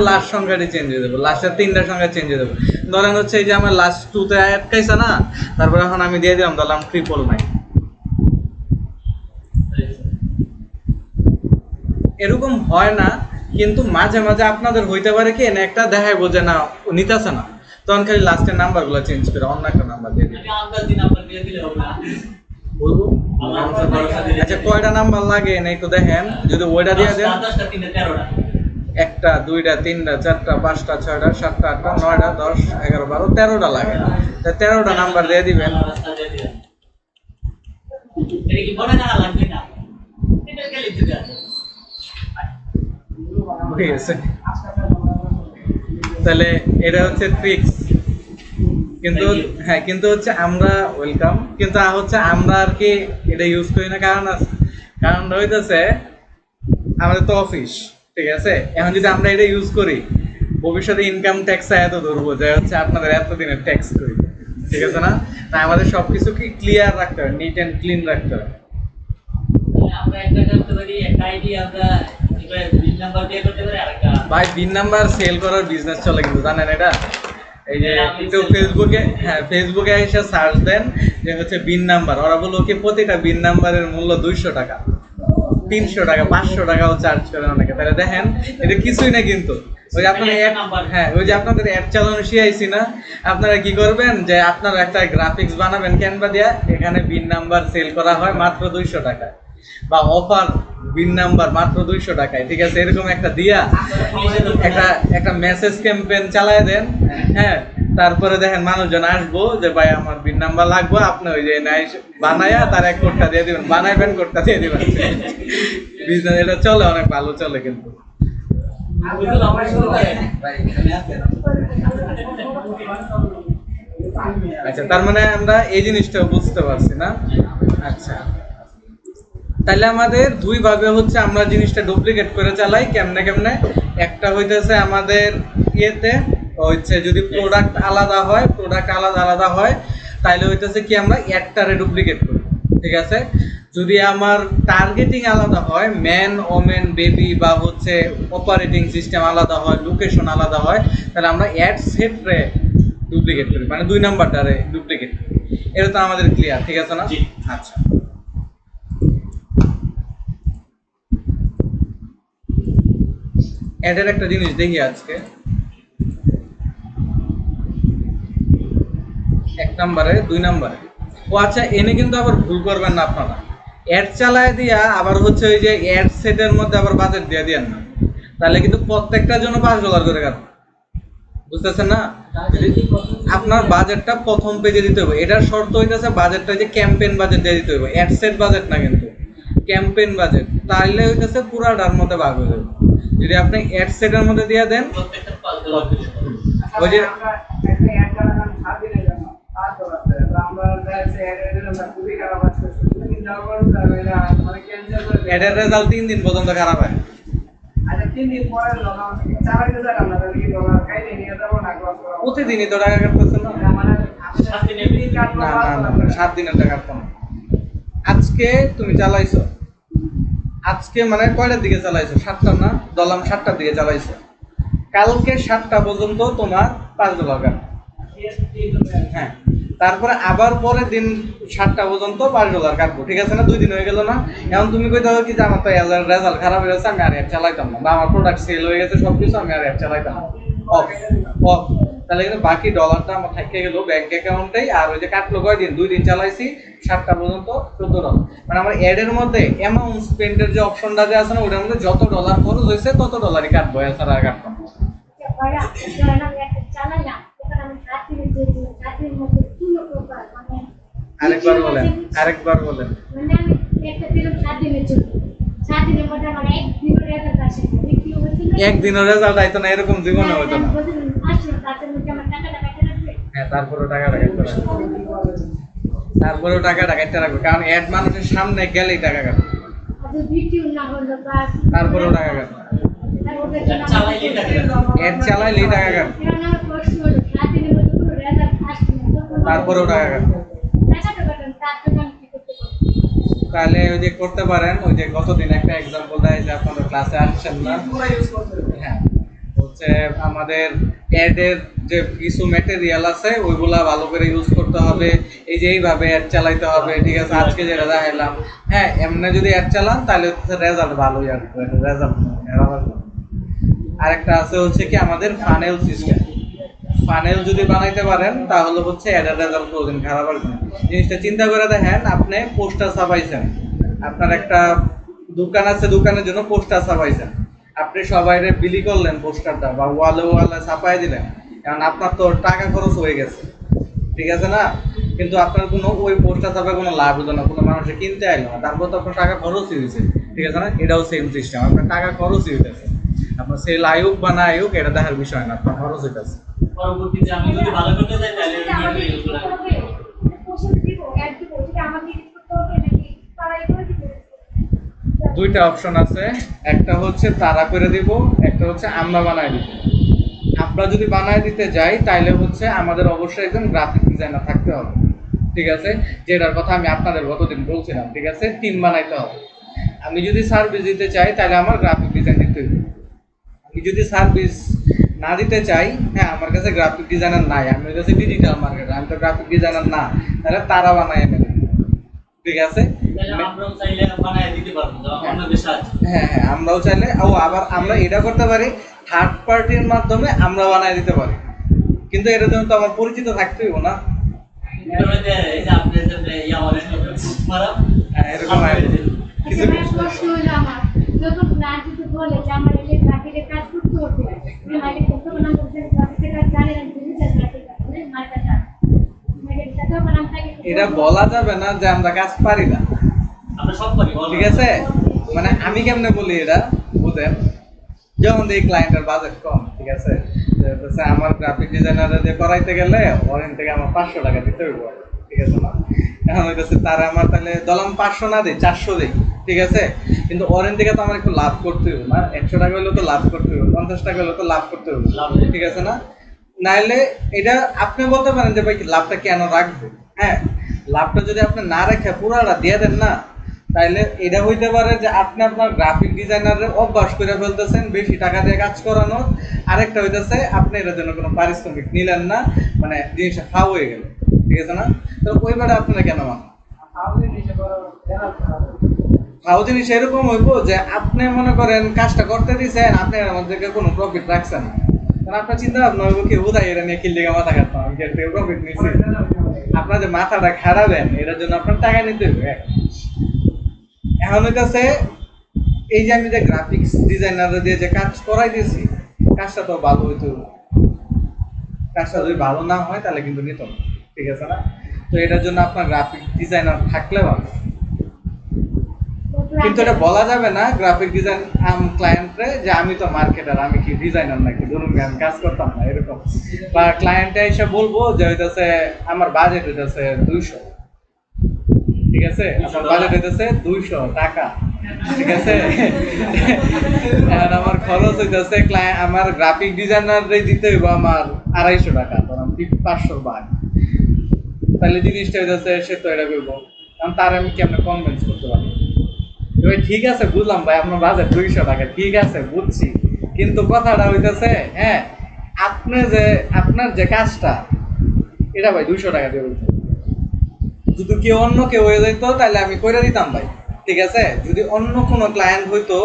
লাস্ট সংখ্যাটি চেঞ্জ হয়ে যাবে, লাস্টের 3টা সংখ্যা চেঞ্জ হয়ে যাবে। ধরেন হচ্ছে এই যে আমার লাস্ট 2তে আটকাইছে না, তারপরে এখন আমি দিয়ে দিলাম ধরলাম 999। এরকম হয় না, কিন্তু মাঝে মাঝে আপনাদের হইতে পারে কি না একটা দেখায় বোঝে না নিতেছে না, তখন খালি লাস্টের নাম্বারগুলো চেঞ্জ করে অন্য একটা নাম্বার দিয়ে দিবেন। বলবো আচ্ছা কয়টা নাম্বার লাগে না একটু দেখেন, যদি ওইটা দিয়ে দেন 1টা 2টা 3টা 4টা 5টা 6টা 7টা 8টা 9টা 10 11 12 13টা লাগে, 13টা নাম্বার দিয়ে দিবেন। ঠিক আছে, তাহলে এটা হচ্ছে ট্রিক্স। কিন্তু হ্যাঁ, কিন্তু হচ্ছে আমরা ওয়েলকাম, কিন্তু হচ্ছে আমরা আর কি এটা ইউজ করি না, কারণটা হইতেছে আমাদের তো অফিস, ঠিক আছে। এখন যদি আমরা এটা ইউজ করি, ভবিষ্যতে ইনকাম ট্যাক্স এত ধরবো যে হচ্ছে আপনাদের এতদিনের ট্যাক্স করি, ঠিক আছে না? তাই আমাদের সবকিছু কি ক্লিয়ার রাখতে হবে, নিট অ্যান্ড ক্লিন রাখতে হবে। ভাই বিন নাম্বার সেল করার বিজনেস চলে কিন্তু, জানেন এটা? এই যে একটু ফেসবুকে এসে সার্চ দেন যে হচ্ছে বিন নাম্বার, ওরা বলবো কি প্রতিটা বিন নাম্বারের মূল্য 200 টাকা, 300 টাকা, 500 টাকাও চার্জ করে অনেকে। তাহলে দেখেন এটা কিছুই না, কিন্তু ওই যে আপনাদের ওই যে আপনাদের অ্যাড চালানো শিখাইছি না, আপনারা কি করবেন যে আপনারা একটা গ্রাফিক্স বানাবেন ক্যানভা দিয়ে, এখানে বিন নাম্বার সেল করা হয় মাত্র 200 টাকায়, বা অফার বিন নাম্বার মাত্র 200 টাকায়, ঠিক আছে, এরকম একটা দিয়া একটা মেসেজ ক্যাম্পেইন চালায় দেন। হ্যাঁ, তারপরে দেখেন মানুষজন আসবো যে ভাই আমার বিন নাম্বার লাগবে, আপনি ওই যে বানায়া তার এক কোডটা দিয়ে দিবেন, বানাইবেন কোডটা দিয়ে দিবেন। বিজনেস এটা চলে, অনেক ভালো চলে কিন্তু। আচ্ছা, তার মানে আমরা এই জিনিসটা বুঝতে পারছি না? আচ্ছা, তাহলে আমাদের দুই ভাবে হচ্ছে আমরা জিনিসটা ডুপ্লিকেট করে চালাই। কেমনে? একটা হইতেছে আমাদের ইয়েতে হচ্ছে যদি প্রোডাক্ট আলাদা হয় তাহলে হইতেছে কি আমরা অ্যাডটারে ডুপ্লিকেট করি, ঠিক আছে। যদি আমার টার্গেটিং আলাদা হয়, ম্যান ওমেন বেবি বা হচ্ছে অপারেটিং সিস্টেম আলাদা হয়, লোকেশন আলাদা হয়, তাহলে আমরা অ্যাড সেটরে ডুপ্লিকেট করি, মানে 2 নাম্বারটারে ডুপ্লিকেট করি। এটা তো আমাদের ক্লিয়ার, ঠিক আছে না? আচ্ছা, অ্যাডের একটা জিনিস দেখি আজকে। 1 নম্বরে 2 নম্বরে। ও আচ্ছা, এনে কিন্তু আবার ভুল করবেন না আপনারা, অ্যাড চালায় দিয়া আবার হচ্ছে ওই যে অ্যাড সেটের মধ্যে আবার বাজেট দিয়ে দিয়েন না, তাহলে কিন্তু প্রত্যেকটার জন্য $5 করে কাটবে, বুঝতেছেন না? আপনার বাজেটটা প্রথম পেজে দিতে হবে। এটার শর্ত হইতেছে বাজেটটা যে ক্যাম্পেইন বাজেট দিয়ে দিতে হবে, অ্যাড সেট বাজেট না, কিন্তু ক্যাম্পেইন বাজেট। তাহলে হইতেছে পুরাটার মধ্যে ভাগ হয়ে যাবে। যদি আপনি অ্যাড সেটের মধ্যে দিয়ে দেন, ওই যে একটা অ্যাড করার জন্য 7 দিনের জন্য $5 দেয়। তো আমরা যাচ্ছি অ্যাডের জন্য খুবই খারাপ আসতেছে। তুমি যাওয়ার পর এটা মানে ক্যান্সেল করে দেয়। এটার রেজাল্ট 3 দিন পর্যন্ত খারাপ হয়। আচ্ছা 3 দিন পরে যখন চালাইতে যাই আমরা তাহলে কি ডলার খাইতে নিয়ে যাবো না ক্রস করা প্রতিদিনই তো টাকা কাটতেছে না। মানে আপনি 7 দিনের দিন কাটবো না না না না, 7 দিনের টাকা কাটতো না। আজকে তুমি চালাইছো, আজকে মানে কয়টার দিকে চালাইছো? 7টা না, ধরলাম 7টার দিকে চালাইছো, কালকে 7টা পর্যন্ত তোমার $5 কাটবে। হ্যাঁ, তারপরে আবার পরের দিন 7টা পর্যন্ত $5 কাটবো, ঠিক আছে না? 2 দিন হয়ে গেল না? এখন তুমি কইতে হবে কি যে আমার তো রেজাল্ট খারাপ হয়ে গেছে, আমি আর অ্যাড চালাইতাম না, বা আমার প্রোডাক্ট সেল হয়ে গেছে সবকিছু, আমি আর অ্যাড চালাইতাম না, অফ অফ। তাহলে কিন্তু বাকি ডলারটা আমার থেকে গেল ব্যাংক অ্যাকাউন্টেই। আর ওই যে কাটলো কয়দিন? 2 দিন চালাইছি, 7টা পর্যন্ত $14। মানে আমার অ্যাডের মধ্যে অ্যামাউন্ট স্পেন্ডের যে অপশনটা যে আছে না, ওটার মধ্যে যত ডলার খরচ হয়েছে তত ডলারই কাটবো, এছাড়া আর কাটবো না। ভাইয়া ধরেন আমি একটা চালাইলাম, এখানে আমি 7 দিনের জন্য 7 দিনের মধ্যে কোনো প্রকার মানে আরেকবার বলেন। মানে আমি একটা দিলাম 7 দিনের জন্য, 7 দিনের মধ্যে আমার একদিনের রেজাল্ট আসে না, কি হয়েছিল একদিনের রেজাল্ট আইতো না, এরকম জীবনে হতো না। আসলে তাদের মধ্যে আমার টাকাটা কাটে রাখবে। হ্যাঁ, তারপরেও টাকাটা কাটতে রাখবে, তারপরেও টাকাটা কাটতে রাখবে, কারণ অ্যাড মানুষের সামনে গেলেই টাকা কাটবে, আর যদি ভিডিও না হলো বা তারপরেও টাকা কাটবে, ওদের জন্য চালাইলেই টাকা কাটবে। অ্যাড চালাইলেই টাকা কাটবে, কারণ আমার প্রশ্ন হলো 7 দিনের মধ্যে কোনো রেজাল্ট আসছে না, তারপরেও টাকা কাটবে। টাকাটা কাটেন, তার জন্য আমি কি করতে পারি? তাহলে ওই যে করতে পারেন, ওই যে গতদিন একটা এক্সাম্পল দেয় যে আপনারা ক্লাসে আসছেন না। পুরো ইউজ করতে হবে হ্যাঁ, হচ্ছে আমাদের অ্যাডের যে কিছু ম্যাটেরিয়াল আছে ওইগুলা ভালো করে ইউজ করতে হবে, এই যে এইভাবে অ্যাড চালাইতে হবে, ঠিক আছে? আজকে যেটা দেখাইলাম, হ্যাঁ, এমনি যদি অ্যাড চালান তাহলে হচ্ছে রেজাল্ট ভালোই আসবে, রেজাল্ট। আরেকটা আছে হচ্ছে কি আমাদের ফানেল সিস্টেম, ফানেল যদি বানাইতে পারেন তাহলে হচ্ছে অ্যাডের রেজাল্ট কোনোদিন খারাপ আসবে না। জিনিসটা চিন্তা করে দেখেন, আপনি পোস্টার ছাপাইছেন, আপনার একটা দোকান আছে, দোকানের জন্য পোস্টার ছাপাইছেন, আপনি সবাইরে বিলি করলেন পোস্টারটা বা ওয়ালে ওয়ালে ছাপাই দিলেন, কারণ আপনার তো টাকা খরচ হয়ে গেছে, ঠিক আছে না? কিন্তু আপনার কোনো ওই পোস্টার ছাপায় কোনো লাভ হলো না, কোনো মানুষে কিনতে আইলো না, তারপর তো আপনার টাকা খরচই হয়েছে, ঠিক আছে না? এটাও সেম সিস্টেম, আপনার টাকা খরচই হইতেছে, আপনার সেল আয়ুক বা না আয়ুক এটা দেখার বিষয় না, আপনার খরচ হইতেছে। পরবর্তীতে আমি যদি ভালো করতে যাই তাহলে এটা আমাকে ভিডিও করতে গুলো হবে, কোশ্চেন দিব, অ্যাড দিব, এটা আমাকে করতে হবে নাকি তারাই করে দিবে? দুইটা অপশন আছে, একটা হচ্ছে তারা করে দিব, একটা হচ্ছে আমরা বানাই দিব। আমরা যদি বানায় দিতে যাই তাইলে হচ্ছে আমাদের অবশ্যই একজন গ্রাফিক ডিজাইনার থাকতে হবে, ঠিক আছে? যেটার কথা আমি আপনাদের গতদিন বলছিলাম, ঠিক আছে? টিম বানাইতে হবে। আমি যদি সার্ভিস দিতে চাই তাহলে আমার গ্রাফিক ডিজাইন দিতে হবে। আমি যদি সার্ভিস না দিতে চাই, হ্যাঁ, আমার কাছে গ্রাফিক ডিজাইনার নাই, আমি কাছে ডিজিটাল মার্কেটার, আমি তো গ্রাফিক ডিজাইনার না, তাহলে তারা বানায় নেবে, ঠিক আছে? তাহলে আমরাও চাইলে বানায় দিতে পারবো অন্যদের সাহায্যে। হ্যাঁ হ্যাঁ, আমরাও চাইলে, ও আবার আমরা এটা করতে পারি, থার্ড পার্টির মাধ্যমে আমরা বানায় দিতে পারি, কিন্তু এটার জন্য তো আমার পরিচিত থাকতেই হবে না। ইন্টারনেটে এই যে আপনি যে আমাদের মারা হ্যাঁ, এরকম হয়। আচ্ছা ভাই, প্রশ্ন হলো আমার, যখন ক্লায়েন্ট যদি বলে যে আমার এই গ্রাফিকের কাজ করতে হবে, আমি মার্কেট করতে বললাম যে গ্রাফিকের কাজ জানি না, ডিজিটাল গ্রাফিক মানে মার্কেটার, মার্কেটটা তো নাম থাকে। এটা বলা যাবে না যে আমরা কাজ পারি না, আমরা সব পারি, ঠিক আছে? মানে আমি কেমনে বলি এটা বুঝেন, যেমন এই ক্লায়েন্টের বাজেট কম, ঠিক আছে? যে আমার গ্রাফিক ডিজাইনারে যে করাইতে গেলে অরেন থেকে আমার $500 দিতে হইব, ঠিক আছে না? এখন হইতেছে তারা আমার তাহলে দলাম 500 না দেই, 400 দেই, ঠিক আছে? কিন্তু অরেন থেকে তো আমার একটু লাভ করতে হবে না, $100 হলেও তো লাভ করতে হবে, $50 হলেও তো লাভ করতে হবে, ঠিক আছে না? নাইলে এটা আপনি বলতে পারেন যে ভাই লাভটা কেন রাখবো, হ্যাঁ, লাভটা যদি আপনি না রেখে পুরাটা দিয়ে দেন না, তাইলে এটা হইতে পারে যে আপনি আপনার গ্রাফিক ডিজাইনারের অভ্যাস করে ফেলতেছেন বেশি টাকা দিয়ে কাজ করানোর, আরেকটা হইতেছে আপনি এটার জন্য কোনো পারিশ্রমিক নিলেন না, মানে জিনিসটা ফাও হয়ে গেল, ঠিক আছে না? তো ওইবারে আপনারা কেন মান আমাদের নিচে বড় দেখাতে হবে ফাও জিনিস এরকম হইব যে আপনি মনে করেন কাজটা করতে দিয়েছেন, আপনি এর মধ্যে কোনো প্রফিট রাখছেন না, কারণ আপনার চিন্তা ভাবনা হইব কি হুদাই এটা নিয়ে কিল দিকে মাথা খাতাম, আমি কি প্রফিট নিচ্ছি? আপনার যে মাথাটা খারাপেন এটার জন্য আপনার টাকা নিতে হবে। এখন হইতেছে এই যে আমি যে গ্রাফিক্স ডিজাইনার দিয়ে যে কাজ করাই দিয়েছি, কাজটা তো ভালো হইতে হবে, কাজটা যদি ভালো না হয় তাহলে কিন্তু নিত না, ঠিক আছে না? তো এটার জন্য আপনার গ্রাফিক ডিজাইনার থাকলে ভালো। কিন্তু এটা বলা যাবে না গ্রাফিক ডিজাইন ক্লায়েন্টরে যে আমি তো মার্কেটার, আমি কি ডিজাইনার নাকি, ধরুন আমি কাজ করতাম না এরকম। বা ক্লায়েন্টে এসে বলবো যে হইতেছে আমার বাজেট হইতেছে 200, ঠিক আছে, আমার বাজেট হইতেছে 200 টাকা, ঠিক আছে, এখন আমার খরচ হইতেছে আমার গ্রাফিক ডিজাইনারে দিতে হইব আমার 250 টাকা, ধরুন 500 বাদ, তাহলে জিনিসটা হইতেছে সে তো এটা করবো, কারণ তার আমি কেমন কনভিন্স করতে পারি। ভাই ঠিক আছে বুঝলাম ভাই আপনার বাজেট 200 টাকা, ঠিক আছে বুঝছি, কিন্তু কথাটা হইতেছে হ্যাঁ আপনার যে কাজটা এটা ভাই 200 টাকা দিয়ে বলতে, যদি কেউ অন্য কেউ হয়ে যেত তাহলে আমি কইরা দিতাম ভাই, ঠিক আছে। যদি অন্য কোনো ক্লায়েন্ট হইতো,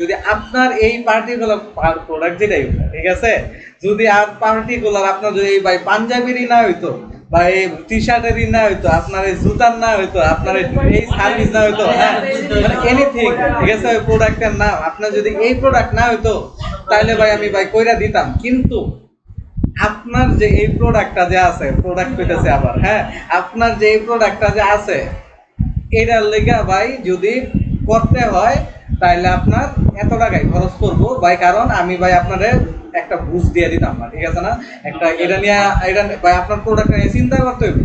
যদি আপনার এই পার্টিকুলার প্রোডাক্ট যেটাই হইতো, ঠিক আছে, যদি আর পার্টিকুলার আপনার যদি ভাই পাঞ্জাবিরই না হইতো বা এই টি শার্টেরই না হইতো, আপনার এই জুতার না হইতো, আপনার এই সার্ভিস না হইতো, হ্যাঁ মানে এনিথিং, ঠিক আছে, ওই প্রোডাক্টের নাম আপনার যদি এই প্রোডাক্ট না হইতো তাহলে ভাই আমি ভাই কইরা দিতাম। কিন্তু আপনার যে এই প্রোডাক্টটা যে আছে, প্রোডাক্ট পেতেছে আবার, হ্যাঁ আপনার যে এই প্রোডাক্টটা যে আছে এটার লেগে ভাই যদি করতে হয় তাহলে আপনার এত টাকাই খরচ করবো ভাই, কারণ আমি ভাই আপনাদের একটা বুঝ দিয়ে দিতাম না, ঠিক আছে না, একটা এটা নিয়ে এটা ভাই আপনার প্রোডাক্ট নিয়ে চিন্তা করতে হবে।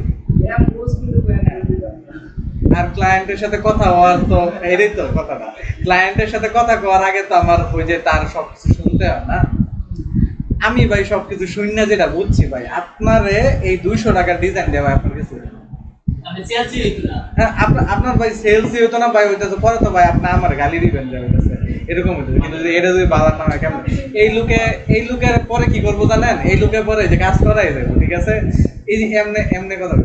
আর ক্লায়েন্টের সাথে কথা হওয়ার তো এটাই তো কথাটা, ক্লায়েন্টের সাথে কথা কওয়ার আগে তো আমার ওই যে তার সবকিছু শুনতে হয় না। আমি ভাই সবকিছু শূন্য যেটা বুঝছি ভাই, আপনারে এই 200 টাকার ডিজাইন দেওয়া আপনার কিছু আমি চেয়েছি না। হ্যাঁ আপনার ভাই সেলসই হতো না ভাই, হইতেছে পরে তো ভাই আপনি আমার গালি দিবেন যে হইতেছে এরকম হইতেছে, কিন্তু যদি এটা যদি বাজার না হয় কেমন, এই লুকের পরে কি করবো জানেন, এই লুকের পরে যে কাজ করাই যাবো, ঠিক আছে, এই যে এমনি কথা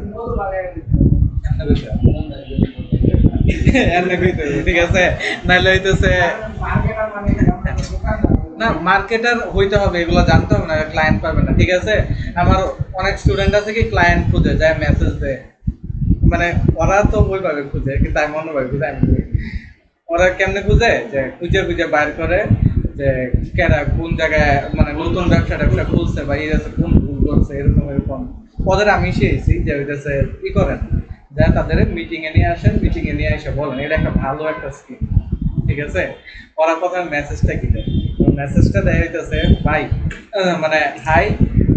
এমনি কইতে হবে, ঠিক আছে, নাইলে হইতেছে না মার্কেটার হইতে হবে, এগুলো জানতে হবে না, ক্লায়েন্ট পাবে না, ঠিক আছে। আমার অনেক স্টুডেন্ট আছে কি ক্লায়েন্ট খুঁজে যায়, মেসেজ দেয়, মানে ওরা তো ওইভাবে খুঁজে, কিন্তু আমি অন্যভাবে খুঁজে, আমি ওরা কেমনে খুঁজে যে খুঁজে খুঁজে বাইর করে যে কেরা কোন জায়গায় মানে নতুন ব্যবসা খুলছে বা এই কোন ভুল করছে, এরকম এরকম ওদের আমি শিখেছি যে হইতেছে ই করেন, যা তাদের মিটিং এ নিয়ে আসেন, মিটিং এ নিয়ে এসে বলেন, এটা একটা ভালো একটা স্কিম, ঠিক আছে। ওরা প্রথমে মেসেজটা কি দেয়, মেসেজটা দেয় হইতেছে ভাই মানে হাই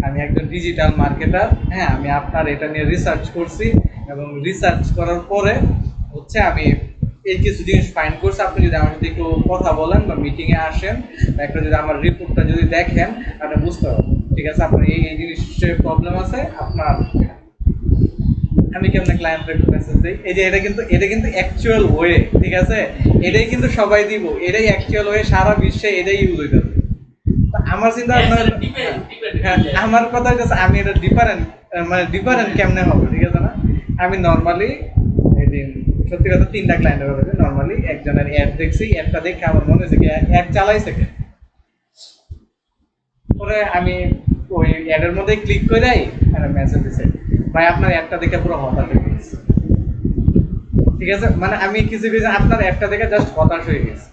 আমি একজন ডিজিটাল মার্কেটার, হ্যাঁ আমি আপনার এটা নিয়ে রিসার্চ করছি এবং রিসার্চ করার পরে হচ্ছে আমি এই কিছু জিনিস ফাইন্ড করছি, আপনি যদি আমার সাথে একটু কথা বলেন বা মিটিং এ আসেন, একটা যদি আমার রিপোর্টটা যদি দেখেন তাহলে বুঝতে পারবেন, ঠিক আছে, আপনার এই জিনিসের প্রবলেম আছে আপনার। আমি কেমন ক্লায়েন্টের মেসেজ দিই, এই যে এটা কিন্তু অ্যাকচুয়াল ওয়ে, ঠিক আছে, এটাই কিন্তু সবাই দিব, এটাই অ্যাকচুয়াল ওয়ে, সারা বিশ্বে এটাই ইউজ হইতেছে। আমার চিন্তা ভাবনা হ্যাঁ আমার কথা হচ্ছে আমি এটা ডিফারেন্ট কেমনে হবে, ঠিক আছে না। আমি নর্মালি এই দিন সত্যি কথা 3টা ক্লায়েন্টের কথা নর্মালি একজনের অ্যাড দেখছি, অ্যাডটা দেখে আমার মনে হয়েছে কি অ্যাড চালাইছে কে, পরে আমি ওই অ্যাডের মধ্যে ক্লিক করেই একটা মেসেজ দিছে ভাই আপনার অ্যাডটা দেখে পুরো হতাশ হয়ে গেছে, ঠিক আছে, মানে আমি কিছু আপনার অ্যাডটা দেখে জাস্ট হতাশ হয়ে গেছে।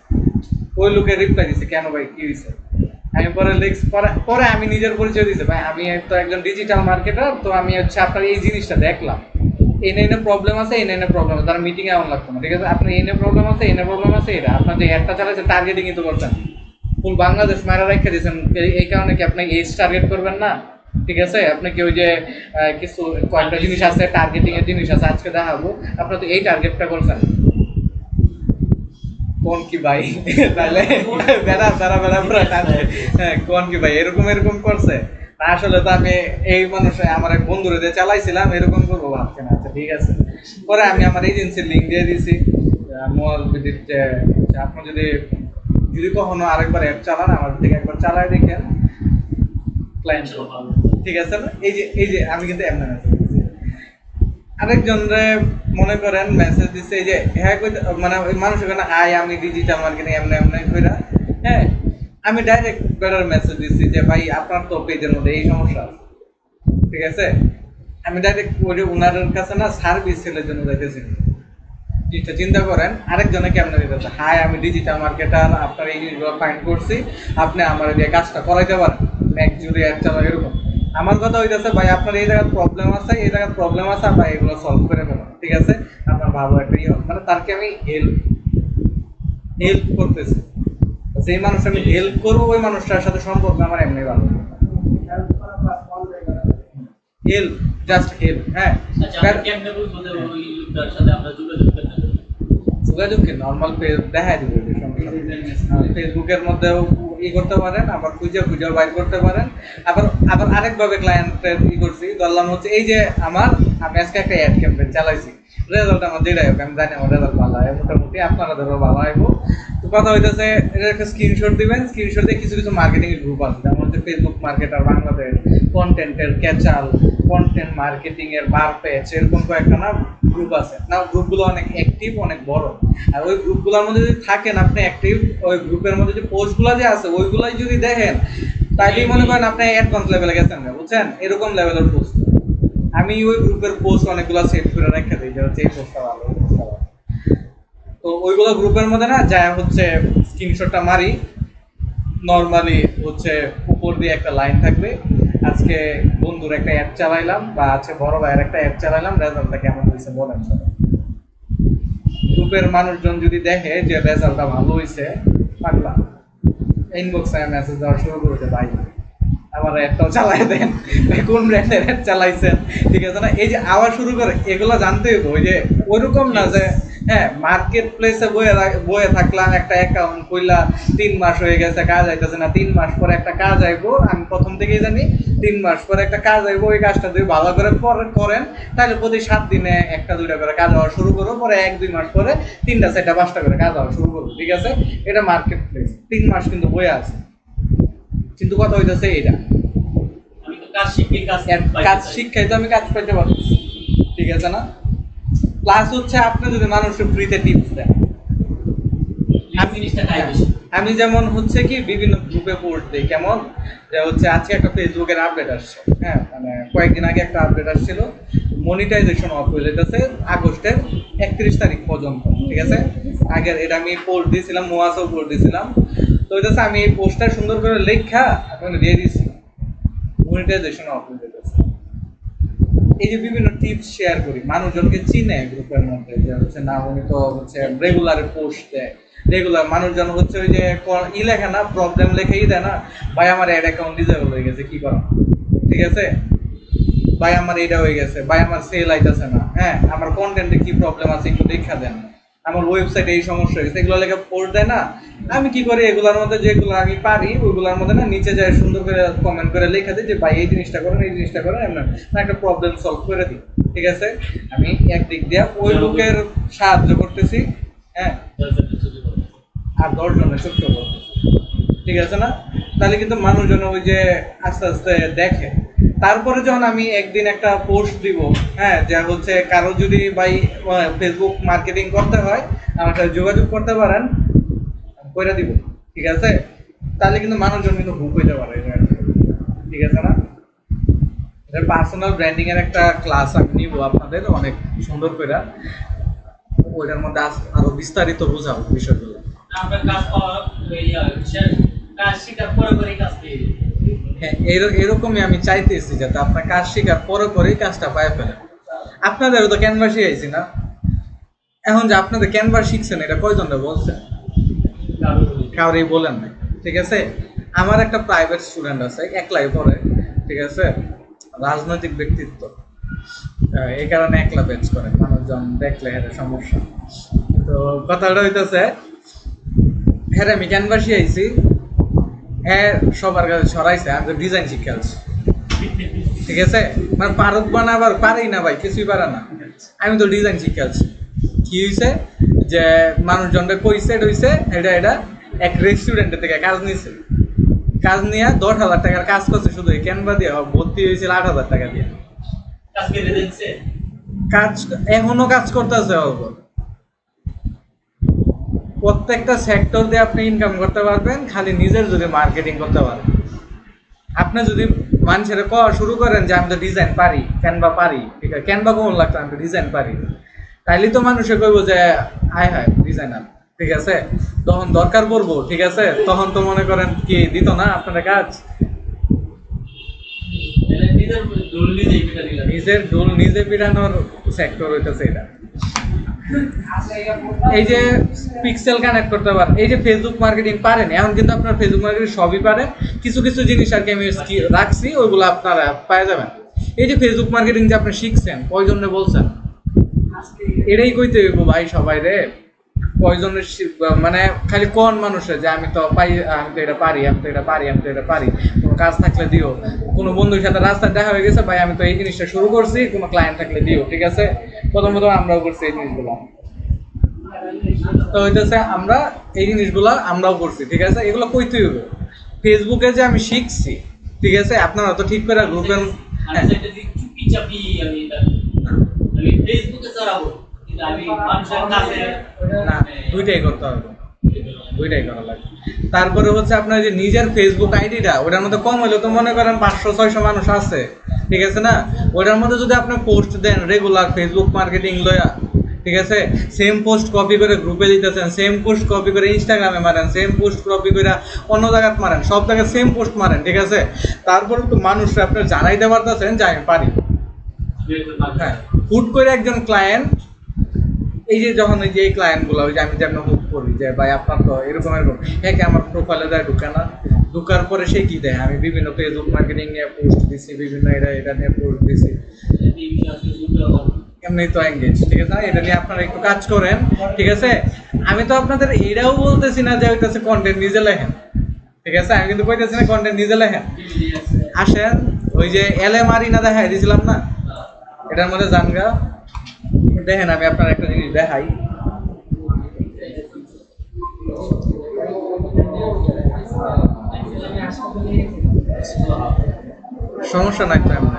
ওই লোকের রিপ্লাই দিছে কেন ভাই কি হয়েছে, আমি পরে আমি নিজের পরিচয় দিছি ভাই আমি তো একজন ডিজিটাল মার্কেটার, তো আমি হচ্ছে আপনার এই জিনিসটা দেখলাম, এনে প্রবলেম আছে, এনে প্রবলেম আছে, তার মিটিং এ এমন লাগতো না, ঠিক আছে, আপনার এনে প্রবলেম আছে এটা আপনার যে অ্যাডটা চালাচ্ছে টার্গেটিং তো করছেন ফুল বাংলাদেশ মারা রেখে দিয়েছেন, এই কারণে কি আপনি এজ টার্গেট করবেন না, ঠিক আছে, আপনি কি ওই যে কিছু কয়েকটা জিনিস আছে টার্গেটিং এর জিনিস আছে আজকে দেখাবো, আপনার তো এই টার্গেটটা করছেন কোন কি ভাই, তাহলে কোন কি ভাই এরকম করছে, আসলে তো আমি এই মানুষ আমার এক বন্ধুরে দিয়ে চালাইছিলাম, এরকম করবো ভাবছি না, আচ্ছা ঠিক আছে। পরে আমি আমার এজেন্সির লিঙ্ক দিয়ে দিয়েছি, আপনি যদি কখনো আরেকবার অ্যাপ চালান আমার থেকে একবার চালাই দেখেন ক্লায়েন্ট, ঠিক আছে না। এই যে আমি কিন্তু এমন মেসেজ দিচ্ছি, আরেকজনরে মনে করেন মেসেজ দিচ্ছে এই যে হ্যাঁ মানে ওই মানুষের কারণে হাই আমি ডিজিটাল মার্কেটিং এমনি কইরা, হ্যাঁ আমি ডাইরেক্ট বেটার মেসেজ দিচ্ছি যে ভাই আপনার তো পেজের মধ্যে এই সমস্যা আছে, ঠিক আছে, আমি ডাইরেক্ট ওই ওনার কাছে না সার্ভিস সেলের জন্য যাইতেছি। জিনিসটা চিন্তা করেন আরেকজনে কেমন দিতেছে হাই আমি ডিজিটাল মার্কেটার, আপনার এই জিনিসগুলো ফাইন্ড করছি, আপনি আমার দিয়ে কাজটা করাইতে পারেন নেক্সট যদি অ্যাড চালাও এরকম। আমার কথা হইতেছে ভাই আপনার এই জায়গায় প্রবলেম আছে বা এগুলো সলভ করে ফেলো, ঠিক আছে, আপনার ভালো একটা মানে তারকে আমি হেল্প, হেল্প করতেছি, যেই মানুষ আমি হেল্প করবো ওই মানুষটার সাথে সম্পর্ক আমার এমনি ভালো, হেল্প, জাস্ট হেল্প। হ্যাঁ, আচ্ছা আমরা কেমনে বুঝবো যে ওই লোকটার সাথে আমরা যোগাযোগ করতে পারি? যোগাযোগকে নর্মাল পেজ দেখাই দিবে, ফেসবুকের মধ্যেও করতে পারেন, আবার খুঁজে বাইর করতে পারেন। আবার আবার আরেকভাবে ক্লায়েন্টের করছি, ধরলাম হচ্ছে এই যে আমি আজকে একটা অ্যাড ক্যাম্পেইন চালাইছি, রেজাল্ট আমার যেটাই হোক আমি জানি আমার রেজাল্ট ভালো হয়, মোটামুটি আপনাদেরও ভালো হইব। তো কথা হইতেছে এটা একটা স্ক্রিনশট দিবেন, স্ক্রিনশট দিয়ে কিছু কিছু মার্কেটিং গ্রুপ আছে, যেমন হচ্ছে ফেসবুক মার্কেটার বাংলাদেশ, কন্টেন্টের ক্যাচাল, কন্টেন্ট মার্কেটিং এর বার পেজ, এরকম কয়েকটা না গ্রুপ আছে না, গ্রুপগুলো অনেক অ্যাক্টিভ, অনেক বড়। আর ওই গ্রুপগুলোর মধ্যে যদি থাকেন আপনি অ্যাক্টিভ, ওই গ্রুপের মধ্যে যে পোস্টগুলো যে আছে ওইগুলাই যদি দেখেন, তাইলেই মনে করেন আপনি অ্যাডভান্স লেভেলে গেছেন না, বুঝছেন? এরকম লেভেলের পোস্ট আমি ওই গ্রুপের পোস্ট অনেকগুলো সেভ করে রেখে দিই, যে হচ্ছে এই পোস্টটা ভালো, এই পোস্টটা ভালো। তো ওইগুলো গ্রুপের মধ্যে না যা হচ্ছে স্ক্রিনশটটা মারি, নর্মালি হচ্ছে উপর দিয়ে একটা লাইন থাকবে, আজকে বন্ধুর একটা অ্যাড চালাইলাম বা আজকে বড় ভাইয়ের একটা অ্যাড চালাইলাম, রেজাল্টটা কেমন হয়েছে বলেন সবাই। গ্রুপের মানুষজন যদি দেখে যে রেজাল্টটা ভালো হয়েছে, পাগলা ইনবক্সে মেসেজ দেওয়া শুরু করতে, ভাই আমার অ্যাডটাও চালাই দেন, কোন ব্র্যান্ডের অ্যাড চালাইছেন, ঠিক আছে না? এই যে আওয়াজ শুরু করে এগুলো জানতে হবে, ওই যে ওইরকম না যে হ্যাঁ মার্কেট প্লেসে বয়ে থাকলাম, একটা অ্যাকাউন্ট কইলা 3 মাস হয়ে গেছে কাজ আইতেছে না, 3 মাস পরে একটা কাজ আইবো, আমি প্রথম থেকেই জানি 3 মাস পরে একটা কাজ আইবো, ওই কাজটা যদি ভালো করে করেন তাহলে প্রতি 7 দিনে 1-2টা করে কাজ হওয়া শুরু করবো, পরে 1-2 মাস পরে 3টা 4টা 5টা করে কাজ হওয়া শুরু করবো, ঠিক আছে? এটা মার্কেট প্লেস, 3 মাস কিন্তু বয়ে আছে, কিন্তু কথা হইতেছে এটা আমি তো কাজ শিখে কাজ শিক্ষাই তো আমি কাজ পাইতে পারছি, ঠিক আছে না? প্লাস হচ্ছে আপনি যদি মানুষের ফ্রিতে টিপস দেন, আমি যেমন হচ্ছে কি বিভিন্ন গ্রুপে পোস্ট দিই, কেমন যে হচ্ছে আজকে একটা ফেসবুকের আপডেট আসছে, হ্যাঁ মানে কয়েকদিন আগে একটা আপডেট আসছিল, মনিটাইজেশন অফ হয়ে যেতেছে আগস্টের 31 তারিখ পর্যন্ত, ঠিক আছে? আগের এটা আমি পোস্ট দিয়েছিলাম, মোয়াসও পোস্ট দিয়েছিলাম, তো হইতেছে আমি এই পোস্টটা সুন্দর করে লেখা এখন দিয়ে দিয়েছি, মনিটাইজেশন অফ হয়ে যেতেছে। এই যে বিভিন্ন টিপস শেয়ার করি, মানুষজনকে চিনে গ্রুপের মধ্যে, যে হচ্ছে না উনি তো হচ্ছে রেগুলার পোস্ট দেয়, রেগুলার মানুষজন হচ্ছে ওই যে লেখে না, প্রবলেম লেখেই দেয় না, ভাই আমার অ্যাড অ্যাকাউন্ট ডিসেবল হয়ে গেছে, কি করা, ঠিক আছে? ভাই আমার এটা হয়ে গেছে, ভাই আমার সেল আইতাছে না, হ্যাঁ আমার কন্টেন্টে কি প্রবলেম আছে একটু দেখা দেন, আমার ওয়েবসাইটে এই সমস্যা হয়ে গেছে, এগুলো লেখা পোস্ট দেয় না। আমি কি করি, এগুলোর মধ্যে যেগুলো আমি পারি ওইগুলোর মধ্যে না নিচে যায় সুন্দর করে কমেন্ট করে লেখা দিই যে ভাই এই জিনিসটা করেন, এই জিনিসটা করেন, এমন একটা প্রবলেম সলভ করে দিই, ঠিক আছে? আমি একদিক দিয়ে ওই লোকের সাহায্য করতেছি, হ্যাঁ, আর 10 জনের সত্য করতেছি, ঠিক আছে না? তাহলে কিন্তু মানুষজন ওই যে আস্তে আস্তে দেখে। তারপরে যখন আমি একদিন একটা পোস্ট দিব, হ্যাঁ, যা হচ্ছে কারো যদি ভাই ফেসবুক মার্কেটিং করতে হয় আমার সাথে যোগাযোগ করতে পারেন, করে দিব, ঠিক আছে? তাহলে কিন্তু মানুষজন কিন্তু হুক হইতে পারে, ঠিক আছে না? পার্সোনাল ব্র্যান্ডিং এর একটা ক্লাস আমি নিব আপনাদের অনেক সুন্দর করে, ওইটার মধ্যে আরো বিস্তারিত বোঝাবো বিষয়গুলো। আমরা কাজ পাওয়া কাজ শিখার পরে পরে কাজ পেয়ে যাই। হ্যাঁ, এরকমই আমি চাইতেছি যাতে আপনার কাজ শেখার পরে পরেই কাজটা পাই ফেলেন। আপনাদেরও তো ক্যানভা শিখাইছি না, এখন যে আপনাদের ক্যানভা শিখছেন এটা কয়জনে বলছেন? কাউরেই বলেন নাই, ঠিক আছে? আমার একটা প্রাইভেট স্টুডেন্ট আছে, একলাই পড়ে, ঠিক আছে? রাজনৈতিক ব্যক্তিত্ব, এই কারণে একলা বেচ করে, মানুষজন দেখলে এটা সমস্যা। তো কথাটা হইতেছে হ্যাঁ আমি ক্যানভা শিখাইছি, হ্যাঁ সবার কাছে সরাইছে, আমি তো ডিজাইন শিখাচ্ছি, ঠিক আছে? মানে পারুক বানাবার পারেই না ভাই, কিছুই পারে না, আমি তো ডিজাইন শিখাচ্ছি। কি হয়েছে যে মানুষজনটা কইছে এটা হয়েছে এটা এক রেস্টুরেন্টের থেকে কাজ নিয়েছে, কাজ নিয়ে 10,000 টাকার কাজ করছে, শুধু ক্যানভা দিয়ে ভর্তি হয়েছিল 8,000 টাকা দিয়ে। কাজ এখনো কাজ করতেছে, প্রত্যেকটা সেক্টর দিয়ে আপনি ইনকাম করতে পারবেন, খালি নিজের যদি মার্কেটিং করতে পারেন। আপনি যদি মানুষের কওয়া শুরু করেন যে আমি তো ডিজাইন পারি, ক্যানভা পারি, ঠিক আছে, ক্যানভা কেমন লাগতো, আমি তো ডিজাইন পারি, তাইলে তো মানুষে কইব যে হাই হাই ডিজাইনার, ঠিক আছে? তখন দরকার পড়বো, ঠিক আছে, তখন তো মনে করেন কি দিত না আপনারা কাজ। নিজের ডোল নিজে পিটানোর সেক্টর হইতেছে এটা। এই যে পিক্সেল কানেক্ট করতে পারেন, এই যে ফেসবুক মার্কেটিং পারেন, এখন কিন্তু আপনার ফেসবুক মার্কেটিং সবই পারেন, কিছু কিছু জিনিস আর কি আমি রাখছি, ওইগুলো আপনারা পেয়ে যাবেন। এই যে ফেসবুক মার্কেটিং যে আপনি শিখছেন, কয়জনে বলছেন? এটাই কইতে হইব ভাই সবাই রে, কয়জনের মানে খালি কোন মানুষের যে আমি তো পাই, আমি তো এটা পারি, আমি তো এটা পারি, আমি তো এটা পারি, কোনো কাজ থাকলে দিও। কোনো বন্ধুর সাথে রাস্তায় দেখা হয়ে গেছে, ভাই আমি তো এই জিনিসটা শুরু করছি, কোনো ক্লায়েন্ট থাকলে দিও, ঠিক আছে? প্রথম প্রথম আমরাও করছি এই জিনিসগুলো, তো হইতেছে আমরা এই জিনিসগুলো আমরাও করছি, ঠিক আছে? এগুলো কইতে হবে। ফেসবুকে যে আমি শিখছি, ঠিক আছে, আপনারা তো ঠিক করে গ্রুপের চুপি চাপি আমি ফেসবুকে ছড়াবো, কিন্তু আমি মানুষের কাছে না, দুইটাই করতে হবে, দুইটাই করা লাগবে। তারপরে হচ্ছে আপনার যে নিজের ফেসবুক আইডিটা, ওটার মধ্যে কম হইলে তো মনে করেন 500-600 মানুষ আছে, ঠিক আছে না? ওটার মধ্যে যদি আপনি পোস্ট দেন রেগুলার ফেসবুক মার্কেটিং লয়া, ঠিক আছে, সেম পোস্ট কপি করে গ্রুপে দিতেছেন, সেম পোস্ট কপি করে ইনস্টাগ্রামে মারেন, সেম পোস্ট কপি করে অন্য জায়গায় মারেন, সব জায়গায় সেম পোস্ট মারেন, ঠিক আছে? তারপরে তো মানুষরা আপনি জানাইতে পারতেছেন যে আমি পারি। হ্যাঁ, হুট করে একজন ক্লায়েন্ট, এই যে যখন এই যে এই ক্লায়েন্টগুলো, ওই যে আমি যেমন হুট করি যে ভাই আপনার তো এরকম এরকম, হ্যাঁ আমার প্রোফাইলে দেয় ঢুকে না, ঢুকার পরে সে কি দেয়, আমি বিভিন্ন ফেসবুক মার্কেটিং নিয়ে পোস্ট দিছি, বিভিন্ন এটা নিয়ে পোস্ট দিছি, এমনি তো এঙ্গেজ, ঠিক আছে? এটা নিয়ে আপনারা একটু কাজ করেন, ঠিক আছে? আমি তো আপনাদের এটাও বলতেছি না যে ওইটাছে কন্টেন্ট নিজে লেখেন, ঠিক আছে? আমি কিন্তু কইতেছি না কন্টেন্ট নিজে লেখেন। আসেন, ওই যে এলএমআরই না দেখাই দিয়েছিলাম না, এটার মধ্যে জানগা দেখেন, আমি আপনার একটা জিনিস দেখাই। সমস্যা নাই তো, এমন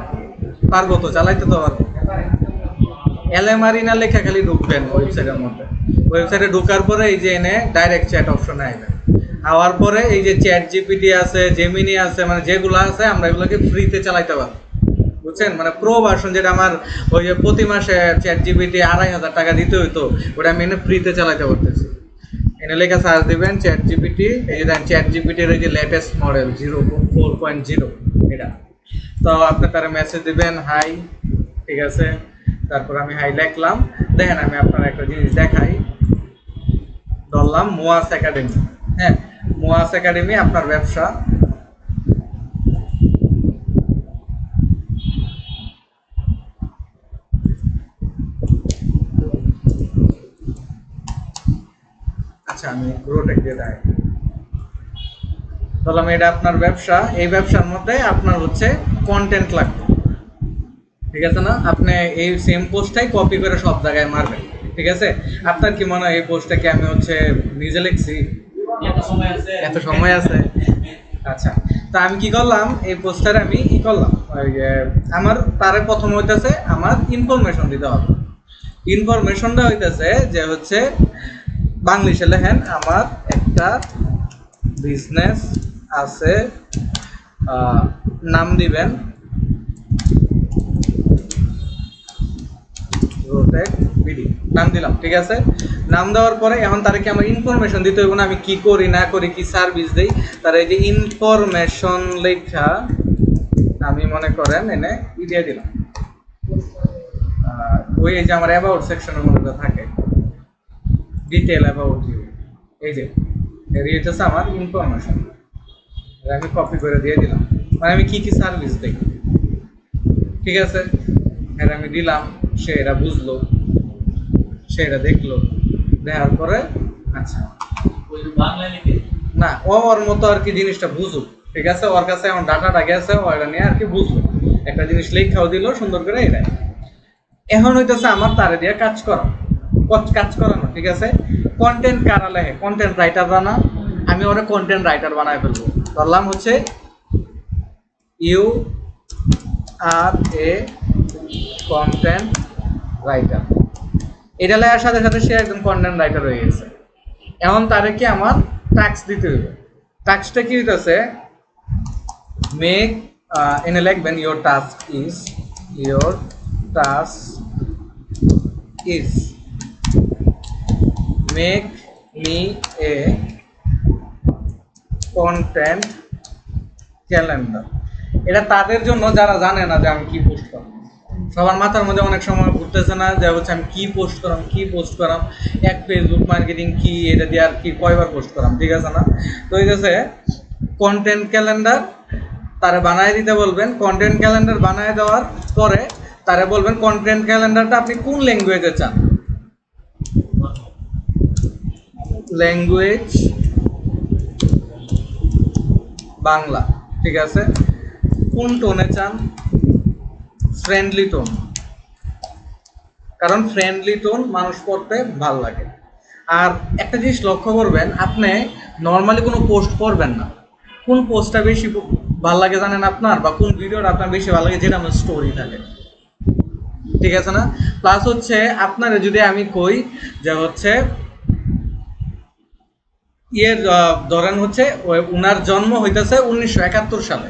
পারবো তো, চালাইতে তো পারবো। এলএমআরই না লেখা খালি ঢুকবেন ওয়েবসাইটের মধ্যে, ওয়েবসাইটে ঢোকার পরে এই যে এনে ডাইরেক্ট চ্যাট অপশনে আসবেন, আওয়ার পরে এই যে চ্যাট জিপিটি আছে, জেমিনি আছে, মানে যেগুলো আছে আমরা এগুলোকে ফ্রিতে চালাইতে পারবো, বুঝছেন? মানে প্রো ভার্সন, যেটা আমার ওই যে প্রতি মাসে চ্যাট জিপিটি 2500 টাকা দিতে হইতো, ওটা আমি এনে ফ্রিতে চালাইতে পারতেছি। এনে লেখা সার্চ দিবেন চ্যাট জিপিটি, এই যে চ্যাট জিপিটির এই যে লেটেস্ট মডেল 4.0 এটা, তো আপনি তারা মেসেজ দিবেন হাই, ঠিক আছে? তারপর আমি হাই লিখলাম, দেখেন আমি আপনার একটা জিনিস দেখাই, ধরলাম মোয়াস একাডেমি। হ্যাঁ, মোয়াস একাডেমি আপনার ব্যবসা, আচ্ছা আমি গ্রোটেক দিয়ে দেখাই, ধরলাম এটা আপনার ব্যবসা, এই ব্যবসার মধ্যে আপনার হচ্ছে কন্টেন্ট লাগবে, ঠিক আছে না? আপনি এই সেম পোস্টটাই কপি করে সব জায়গায় মারবেন, ঠিক আছে? আপনার কি মনে হয় এই পোস্টটাকে আমি হচ্ছে নিজে লিখছি? এত সময় আছে? আচ্ছা, তা আমি কি করলাম, এই পোস্টারে আমি কি করলাম, ওই আমার তারে প্রথম হইতেছে আমার ইনফরমেশন দিতে হবে। ইনফরমেশনটা হইতেছে যে হচ্ছে বাংলিশে লেখেন, আমার একটা বিজনেস আছে, নাম দিবেন রোটেক বিডি, নাম দিলাম, ঠিক আছে? নাম দেওয়ার পরে এখন তাদেরকে আমার ইনফরমেশন দিতে হবে না, আমি কি করি না করি, কি সার্ভিস দেই, তার এই যে ইনফরমেশন লেখা আমি মনে করেন এনে দিয়ে দিলাম, ওই যে আমার অ্যাবাউট সেকশনের মধ্যে থাকে ডিটেল অ্যাবাউট ইউ, এই যে এর হচ্ছে আমার ইনফরমেশন, আমি কপি করে দিয়ে দিলাম, মানে আমি কি কি সার্ভিস দেই, ঠিক আছে? এটা আমি দিলাম, সে এটা বুঝলো, সে এটা দেখলো, দেখার পরে আচ্ছা না, ওর মতো আর কি জিনিসটা বুঝুক, ঠিক আছে? ওর কাছে এখন ডাটাটা গেছে, ও এটা নিয়ে আর কি বুঝলো, একটা জিনিস লেখাও দিল সুন্দর করে, এটাই এখন হইতেছে আমার তারে দিয়ে কাজ করানো, ঠিক আছে? কন্টেন্ট কারা লেখে? কন্টেন্ট রাইটার বানা, আমি ওরা কন্টেন্ট রাইটার বানায় ফেলবো, ধরলাম হচ্ছে you are a content writer, এটা লেখার সাথে সাথে সে একজন কন্টেন্ট রাইটার হয়ে গেছে। এখন তারে কি আমার ট্যাক্স দিতে হবে, ট্যাক্সটা কি হইতেছে, মেক এনে লিখবেন your task is make me a content calendar. এটা তাদের জন্য যারা জানে না যে আমি কি পোস্ট করব, সবার মাথার মধ্যে অনেক সময় ঘুরতেছে না যে হচ্ছে আমি কি পোস্ট করাম, এক ফেসবুক মার্কেটিং কি, এটা দিয়ে আর কি কয়বার পোস্ট করাম, ঠিক আছে না? তো এই যে কন্টেন্ট ক্যালেন্ডার তারে বানায় দিতে বলবেন। কন্টেন্ট ক্যালেন্ডার বানায় দেওয়ার পরে তারে বলবেন কন্টেন্ট ক্যালেন্ডারটা আপনি কোন ল্যাঙ্গুয়েজে চান। ল্যাঙ্গুয়েজ বাংলা, ঠিক আছে। কোন টোনে চান? ফ্রেন্ডলি টোন, কারণ ফ্রেন্ডলি টোন মানুষ পড়তে ভাল লাগে। আর একটা জিনিস লক্ষ্য করবেন, আপনি নর্মালি কোনো পোস্ট করবেন না। কোন পোস্টটা বেশি ভালো লাগে জানেন আপনার, বা কোন ভিডিওটা আপনার বেশি ভালো লাগে? যেটা আমার স্টোরি থাকে, ঠিক আছে না? প্লাস হচ্ছে আপনারা যদি আমি কই যে হচ্ছে ধরেন হচ্ছে উনার জন্ম হইতেছে 1971 সালে,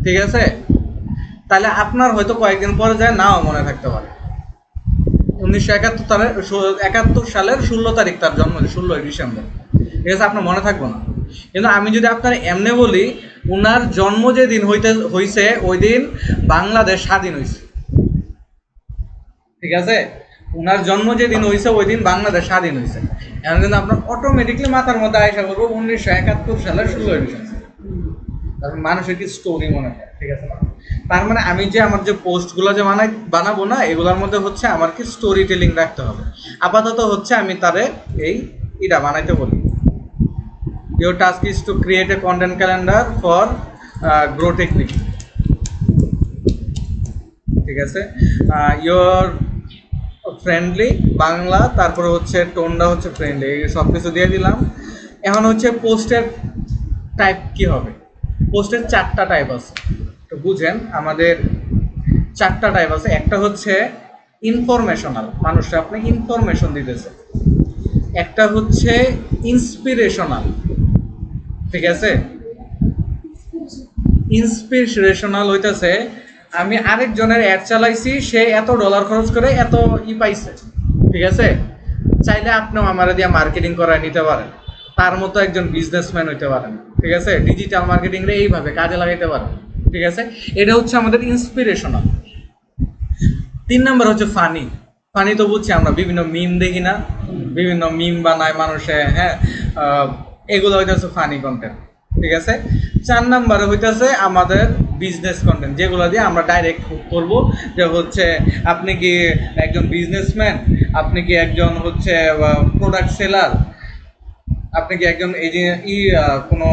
ঠিক আছে, তাহলে আপনার হয়তো কয়েকদিন পরে যায় নাও মনে থাকতে পারে। 1971 সালের 16 তারিখ তার জন্ম, 16 ডিসেম্বর, ঠিক আছে, আপনার মনে থাকবো না। কিন্তু আমি যদি আপনার এমনি বলি উনার জন্ম যেদিন হইছে ওই দিন বাংলাদেশ স্বাধীন হয়েছে, ঠিক আছে, উনার জন্ম যেদিন হয়েছে ওই দিন বাংলাদেশ স্বাধীন হয়েছে, এখন কিন্তু আপনার অটোমেটিকলি মাথার মধ্যে আয়সা করবো 1971 সালের 16 ডিসেম্বর। তারপর মানুষের কি স্টোরি মনে হয়, ঠিক আছে না? তার মানে আমি যে আমার যে পোস্টগুলো যে বানাবো না, এগুলোর মধ্যে হচ্ছে আমার কি স্টোরি টেলিং রাখতে হবে। আপাতত হচ্ছে আমি তারে এটা বানাইতে বলি, your task is to create a content calendar for grow technique, ঠিক আছে। your ফ্রেন্ডলি বাংলা, তারপরে হচ্ছে টোনটা হচ্ছে ফ্রেন্ডলি, সব কিছু দিয়ে দিলাম। এখন হচ্ছে পোস্টের টাইপ কি হবে? পোস্টের 4টা টাইপ আছে, তো বুঝেন আমাদের 4টা টাইপ আছে। একটা হচ্ছে ইনফরমেশনাল, মানুষকে আপনি ইনফরমেশন দিতেছে। একটা হচ্ছে ইন্সপিরেশনাল, ঠিক আছে। ইন্সপিরেশনাল হইতেছে আমি আরেকজনের অ্যাড চালাইছি, সে এত ডলার খরচ করে এত পাইছে, ঠিক আছে, চাইলে আপনিও আমার দিয়ে মার্কেটিং করায় নিতে পারেন, তার মতো একজন বিজনেসম্যান হইতে পারেন, ঠিক আছে, ডিজিটাল মার্কেটিং রে এইভাবে কাজে লাগাইতে পারেন, ঠিক আছে। এটা হচ্ছে আমাদের ইন্সপিরেশনাল। 3 নাম্বার হচ্ছে ফানি। ফানি তো বুঝছি আমরা, বিভিন্ন মিম দেখি না, বিভিন্ন মিম বানায় মানুষে, হ্যাঁ, এগুলো হইতেছে ফানি কন্টেন্ট, ঠিক আছে। 4 নাম্বারে হইতেছে আমাদের বিজনেস কন্টেন্ট, যেগুলো দিয়ে আমরা ডাইরেক্ট করব, যে হচ্ছে আপনি কি একজন বিজনেসম্যান, আপনি কি একজন হচ্ছে প্রোডাক্ট সেলার, আপনি কি একজন এই যে কোনো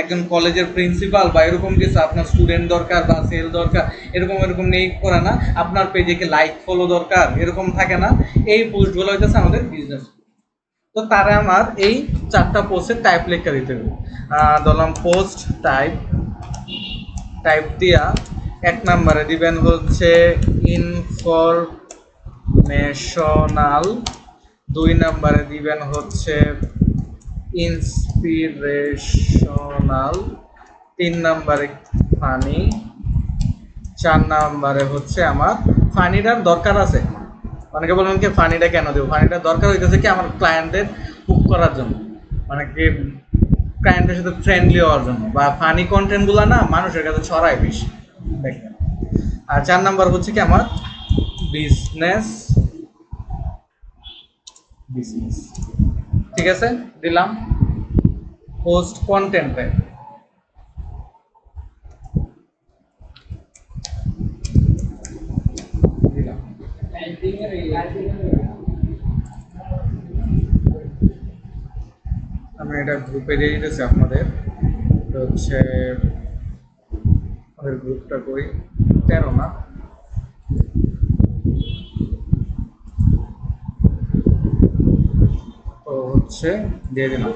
একজন কলেজের প্রিন্সিপাল বা এরকম কিছু, আপনার স্টুডেন্ট দরকার বা সেল দরকার, এরকম নেই করে না, আপনার পেজে কি লাইক ফলো দরকার, এরকম থাকে না, এই পোস্টগুলো হইতেছে আমাদের বিজনেস। তো তারা আমার এই 4টা পোস্টের টাইপ লেখা দিতে হবে। ধরলাম পোস্ট টাইপ দিয়া 1 নাম্বারে দিবেন হচ্ছে ইনফরমেশনাল, 2 নাম্বারে দিবেন হচ্ছে ইন্সপিরেশনাল, 3 নাম্বারে ফানি, 4 নাম্বারে হচ্ছে আমার ফানিটার দরকার আছে। অনেকে বলবেন কি ফানিটা কেন দেবো? ফানিটার দরকার হইতেছে কি আমার ক্লায়েন্টদের হুক করার জন্য, মানে কি ক্লায়েন্টের সাথে ফ্রেন্ডলি হওয়ার জন্য, বা ফানি কন্টেন্টগুলো না মানুষের কাছে ছড়ায় বেশি, দেখেন। আর 4 নাম্বার হচ্ছে কি আমার বিজনেস, ঠিক আছে, দিলাম পোস্ট কন্টেন্টে। আমি এটা গ্রুপে দিয়ে দিতেছি আপনাদের, হচ্ছে আমাদের গ্রুপটা করি 13 না, তো হচ্ছে দিয়ে দিলাম।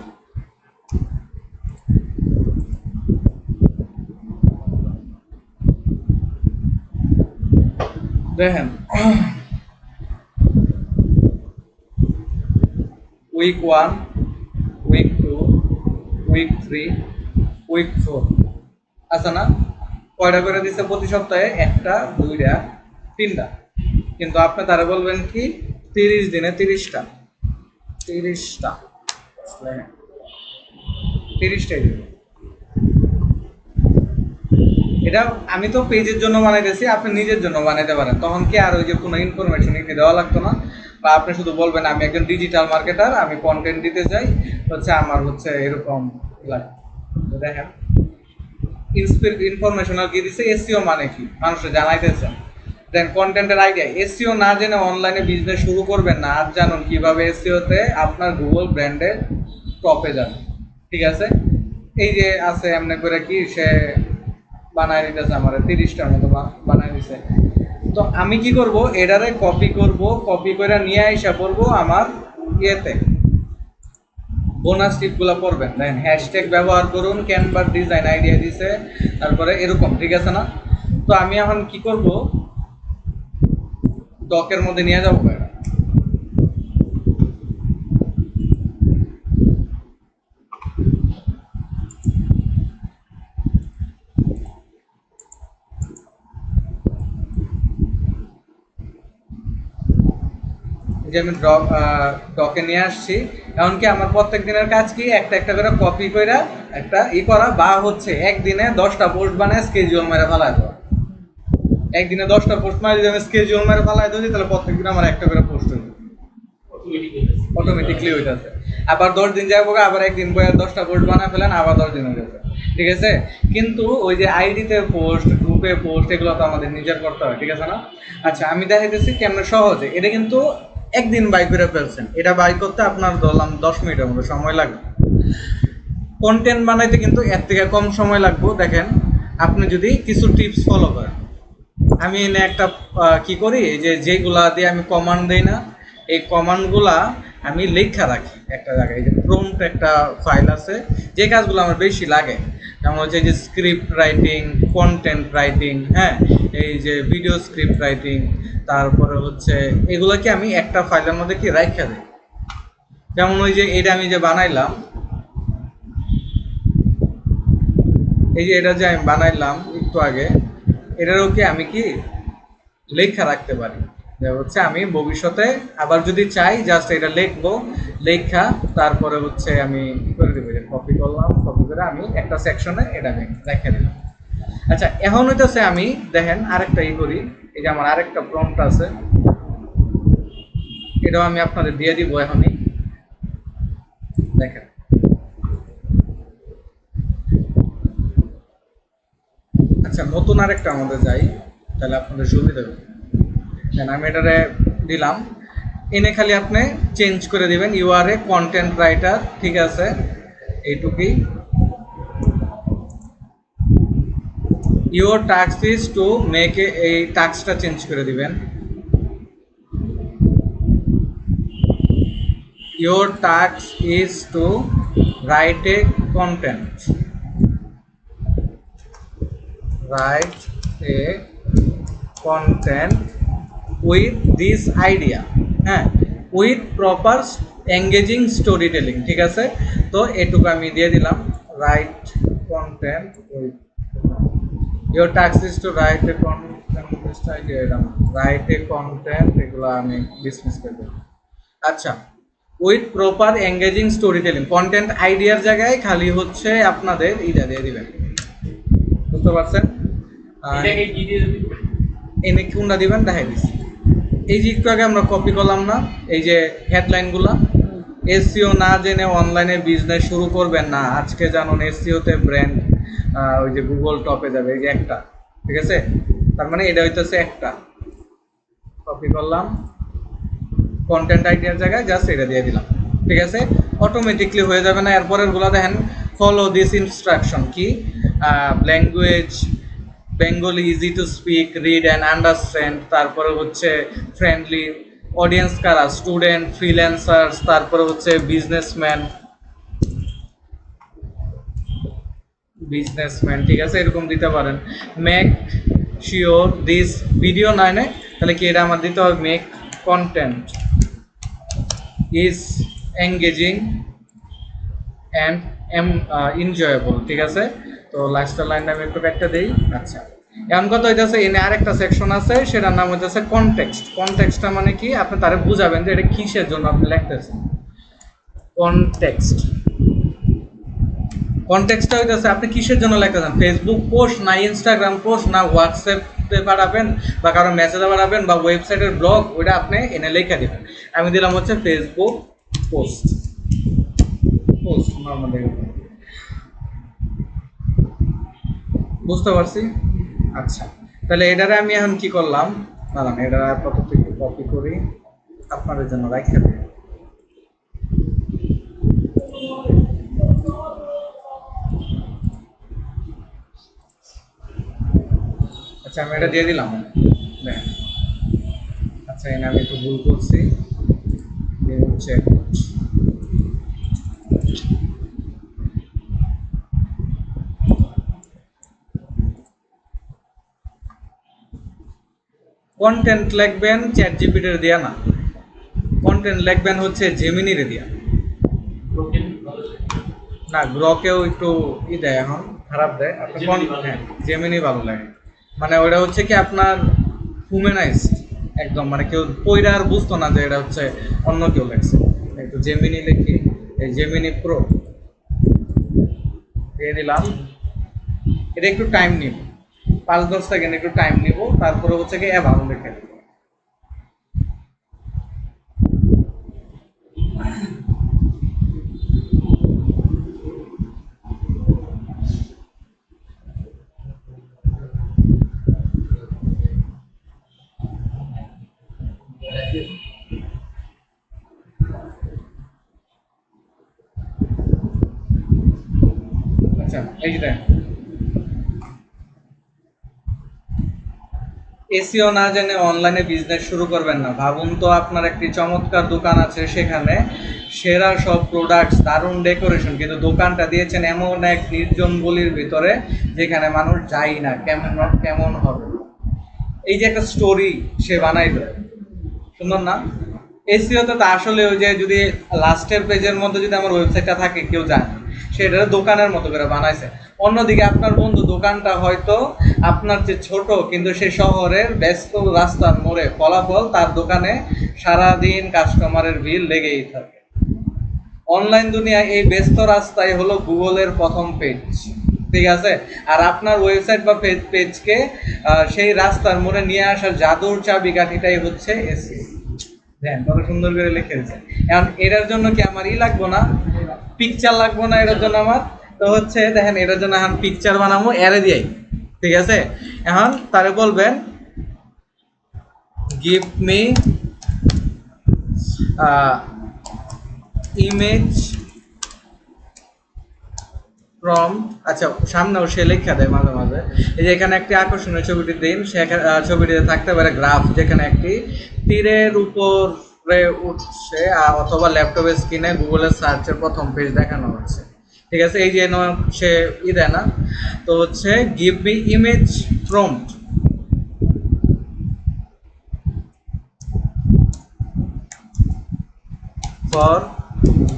দেখেন উইক 1, উইক 2, উইক 3, উইক 4 আছে না? কয়টা করে দিচ্ছে প্রতি সপ্তাহে? 1টা, 2টা, 3টা। কিন্তু আপনি তারা বলবেন কি 30 দিনে 30টা, 30টাই দিবেন। এটা আমি তো পেজের জন্য বানাইতেছি, আপনি নিজের জন্য বানাইতে পারেন, তখন কি আর ওই যে কোনো ইনফরমেশন দেওয়া লাগতো না। বা আপনি শুধু বলবেন আমি একজন ডিজিটাল মার্কেটার, আমি কন্টেন্ট দিতে চাই, হচ্ছে আমার হচ্ছে এরকম লাগে। দেখেন ইনফরমেশনাল কি দিচ্ছে, এসইও মানে কি মানুষের জানাইতেছেন। দেন কন্টেন্টের আইডিয়া, এসইও না জেনে অনলাইনে বিজনেস শুরু করবেন না, আর জানুন কিভাবে এসইওতে আপনার গুগল ব্র্যান্ডের টপে যাবে। ঠিক আছে, এই যে আছে এমনি করে কি সে বানায় দিতেছে, আমার 30টার মতো বানায় দিছে। তো আমি কি করব, এটারে কপি করব, কপি করে নিয়ে আইসা পড়বো আমার ইয়েতে, বোনাস টিপগুলো পড়বেন। দেন হ্যাশট্যাগ ব্যবহার করুন, ক্যানভার ডিজাইন আইডিয়া দিছে, তারপরে এরকম। ঠিক আছে না? তো আমি এখন কি করব, ডকের মধ্যে নিয়ে যাবো এটা। যে আমি ডকে নিয়ে আসছি। এমনকি আমার প্রত্যেক দিনের কাজ কি, একটা একটা করে কপি করে একটা করা, বা হচ্ছে একদিনে 10টা পোস্ট বানায় স্কেজুয়াল মেরে ফেলায় দেওয়া। একদিনে 10টা পোস্ট মানে যদি আমি স্কেজুয়াল মেরে ফেলায় দিই, তাহলে প্রত্যেকদিন আমার একটা করে পোস্ট হইবে, অটোমেটিকলি হইতেছে। আবার 10 দিন যাবো, আবার একদিন বই 10টা পোস্ট বানায় ফেলেন, আবার 10 দিন হয়ে যাবে। ঠিক আছে, কিন্তু ওই যে আইডিতে পোস্ট, গ্রুপে পোস্ট, এগুলো তো আমাদের নিজের করতে হয়। ঠিক আছে না? আচ্ছা, আমি দেখাইতেছি কেমন সহজে। এটা কিন্তু একদিন বাই করে ফেলছেন, এটা বাই করতে আপনার ধরলাম 10 মিনিটের মতো সময় লাগবে। কন্টেন্ট বানাইতে কিন্তু এর থেকে কম সময় লাগবে। দেখেন, আপনি যদি কিছু টিপস ফলো করেন। আমি এনে একটা কি করি, যেগুলা দিয়ে আমি কমান্ড দেই না, এই কমান্ডগুলা আমি লেখা রাখি একটা জায়গায়। এই যে প্রম্পট একটা ফাইল আছে, যে কাজগুলো আমার বেশি লাগে, যেমন হচ্ছে যে স্ক্রিপ্ট রাইটিং, কন্টেন্ট রাইটিং, হ্যাঁ, এই যে ভিডিও স্ক্রিপ্ট রাইটিং, তারপরে হচ্ছে এগুলোকে আমি একটা ফাইলের মধ্যে কি রাখা দিই। যেমন ওই যে এটা আমি যে বানাইলাম, এই যে এটা যে আমি বানাইলাম একটু আগে, এটারও কি আমি কি লেখা রাখতে পারি, যে হচ্ছে আমি ভবিষ্যতে আবার যদি চাই জাস্ট এটা লিখবো, লেখা তারপরে হচ্ছে আমি কি করে দেবো, কপি করলাম, কপি করে আমি একটা সেকশনে এটা আমি রেখে দিলাম। আচ্ছা, এখন হইতেছে আমি দেখেন আরেকটা করি, এই যে আমার আরেকটা প্রম্পট আছে, এটাও আমি আপনাদের দিয়ে দিব এখনই। দেখেন, আচ্ছা নতুন আরেকটা আমাদের যাই, তাহলে আপনাদের সুবিধা হবে। আমি এটারে দিলাম, এনে খালি আপনি চেঞ্জ করে দিবেন, you are a content writer. ঠিক আছে, এইটুকুই। Your task is to make এই টাস্কটা চেঞ্জ করে দিবেন। Your task is to write a content, write a content with this idea, হ্যাঁ, with proper engaging storytelling। ঠিক আছে, তো এটুকু আমি দিয়ে দিলাম, write content with your task is to write a content, write a content, এগুলো আমি ডিসমিস করে দেব। আচ্ছা, with proper engaging story telling, content আইডিয়ার জায়গায় খালি হচ্ছে আপনাদের এটা দিয়ে দিবেন। বুঝতে পারছেন? এনে কোনটা দিবেন দেখাই দিচ্ছি। এই যে একটু আগে আমরা কপি করলাম না, এই যে হেডলাইনগুলো, এসইও না জেনে অনলাইনে বিজনেস শুরু করবেন না, আজকে জানুন এসইওতে ব্র্যান্ড ওই যে গুগল টপে যাবে, এই যে একটা। ঠিক আছে, তার মানে এটা হইতেছে একটা, কপি করলাম, কন্টেন্ট আইডিয়ার জায়গায় জাস্ট এটা দিয়ে দিলাম। ঠিক আছে, অটোমেটিকলি হয়ে যাবে না। এরপরের গুলো দেখেন, ফলো দিস ইনস্ট্রাকশন, কি language Bengali, easy to speak, read and understand, তারপরে হচ্ছে ফ্রেন্ডলি, অডিয়েন্স কারা, স্টুডেন্ট, ফ্রিল্যান্সার্স, তারপরে হচ্ছে বিজনেসম্যান, ঠিক আছে, এরকম দিতে পারেন। মেক শিওর দিস ভিডিও নয়, তাহলে কি এটা আমার দিতে হবে, make content is engaging and enjoyable. ঠিক আছে, তো লাস্টের লাইনটা আমি একটু একটা দিই। আচ্ছা, এমন কথা হইতেছে, এনে আরেকটা সেকশন আছে, সেটার নাম হইতেছে কনটেক্সট। কনটেক্সটটা মানে কি, আপনি তারে বুঝাবেন যে এটা কিসের জন্য আপনি লিখতেছেন। কনটেক্সট কনটেক্সটটা হইতেছে আপনি কিসের জন্য লিখতেছেন, ফেসবুক পোস্ট না ইনস্টাগ্রাম পোস্ট না হোয়াটসঅ্যাপে পাঠাবেন বা কারো মেসেজে পাঠাবেন বা ওয়েবসাইটের ব্লগ, ওইটা আপনি এনে লেখা দিবেন। আমি দিলাম হচ্ছে ফেসবুক পোস্ট, পোস্ট নর্মাল। বুঝতে পারছি। আচ্ছা, তাহলে এটারে আমি এখন কি করলাম, দাঁড়ান এটা কত থেকে কপি করি আপনাদের জন্য রাখা দিই। আচ্ছা আমি এটা দিয়ে দিলাম, দেখেন। আচ্ছা এখানে আমি একটু ভুল করছি, চেক কন্টেন্ট লিখবেন চ্যাট জিপিটির দিয়া না, কন্টেন্ট লিখবেন হচ্ছে জেমিনির দিয়া। না গ্রকেও একটু দেয়, এখন খারাপ দেয়, হ্যাঁ জেমিনি ভালো লাগে। মানে ওটা হচ্ছে কি আপনার হিউম্যানাইজড একদম, মানে কেউ পইরা আর বুঝতো না যে এটা হচ্ছে অন্য কেউ লেখছে। একটু জেমিনি লিখি, এই জেমিনি প্রো দিয়ে দিলাম। এটা একটু টাইম নিব, 5-10 সেকেন্ড একটু টাইম নিব, তারপরে হচ্ছে কি অ্যাভাউন্ট লিখে দেব। আচ্ছা এই যে এসিও না জেনে অনলাইনে বিজনেস শুরু করবেন না। ভাবুন তো আপনার একটি চমৎকার দোকান আছে, সেখানে সেরা সব প্রোডাক্টস, দারুণ ডেকোরেশন, কিন্তু দোকানটা দিয়েছেন এমন এক নির্জন গলির ভিতরে যেখানে মানুষ যায় না, কেমন হবে? এই যে একটা স্টোরি সে বানাইলো, সুন্দর না? এসিওতে তো আসলে ওই যে যদি লাস্টের পেজের মধ্যে যদি আমার ওয়েবসাইটটা থাকে কেউ জানে, সেটা দোকানের মতো করে বানাইছে। অন্যদিকে আপনার বন্ধু দোকানটা হয়তো আপনার যে ছোট, কিন্তু সে শহরের ব্যস্ত রাস্তার মোড়ে, ফলাফল তার দোকানে সারাদিন কাস্টমারের ভিড় লেগেই থাকে। অনলাইন দুনিয়ায় এই ব্যস্ত রাস্তায় হলো গুগলের প্রথম পেজ, ঠিক আছে? আর আপনার ওয়েবসাইট বা পেজকে সেই রাস্তার মোড়ে নিয়ে আসার জাদুর চাবিকাঠিটাই হচ্ছে এসিও। হ্যাঁ, কত সুন্দর করে লিখে দিয়েছে। এখন এটার জন্য কি আমার লাগবো না, পিকচার লাগবো না এটার জন্য আমার? তো হচ্ছে দেখেন, এটার জন্য এখন পিকচার বানাবো এরে দিয়েই, ঠিক আছে? এখন তারে বলবেন গিভ মি ইমেজ ফ্রম, আচ্ছা সামনেও সে লেখা দেয় মাঝে মাঝে। এই যে এখানে একটি আকর্ষণীয় ছবিটি দিন, ছবিটিতে থাকতে পারে গ্রাফ, যেখানে একটি তীরের উপরে উঠছে, অথবা ল্যাপটপের স্ক্রিনে গুগলের সার্চের প্রথম পেজ দেখানো হচ্ছে, ঠিক আছে? এই যে সে দেয় না, তো হচ্ছে give me image prompt for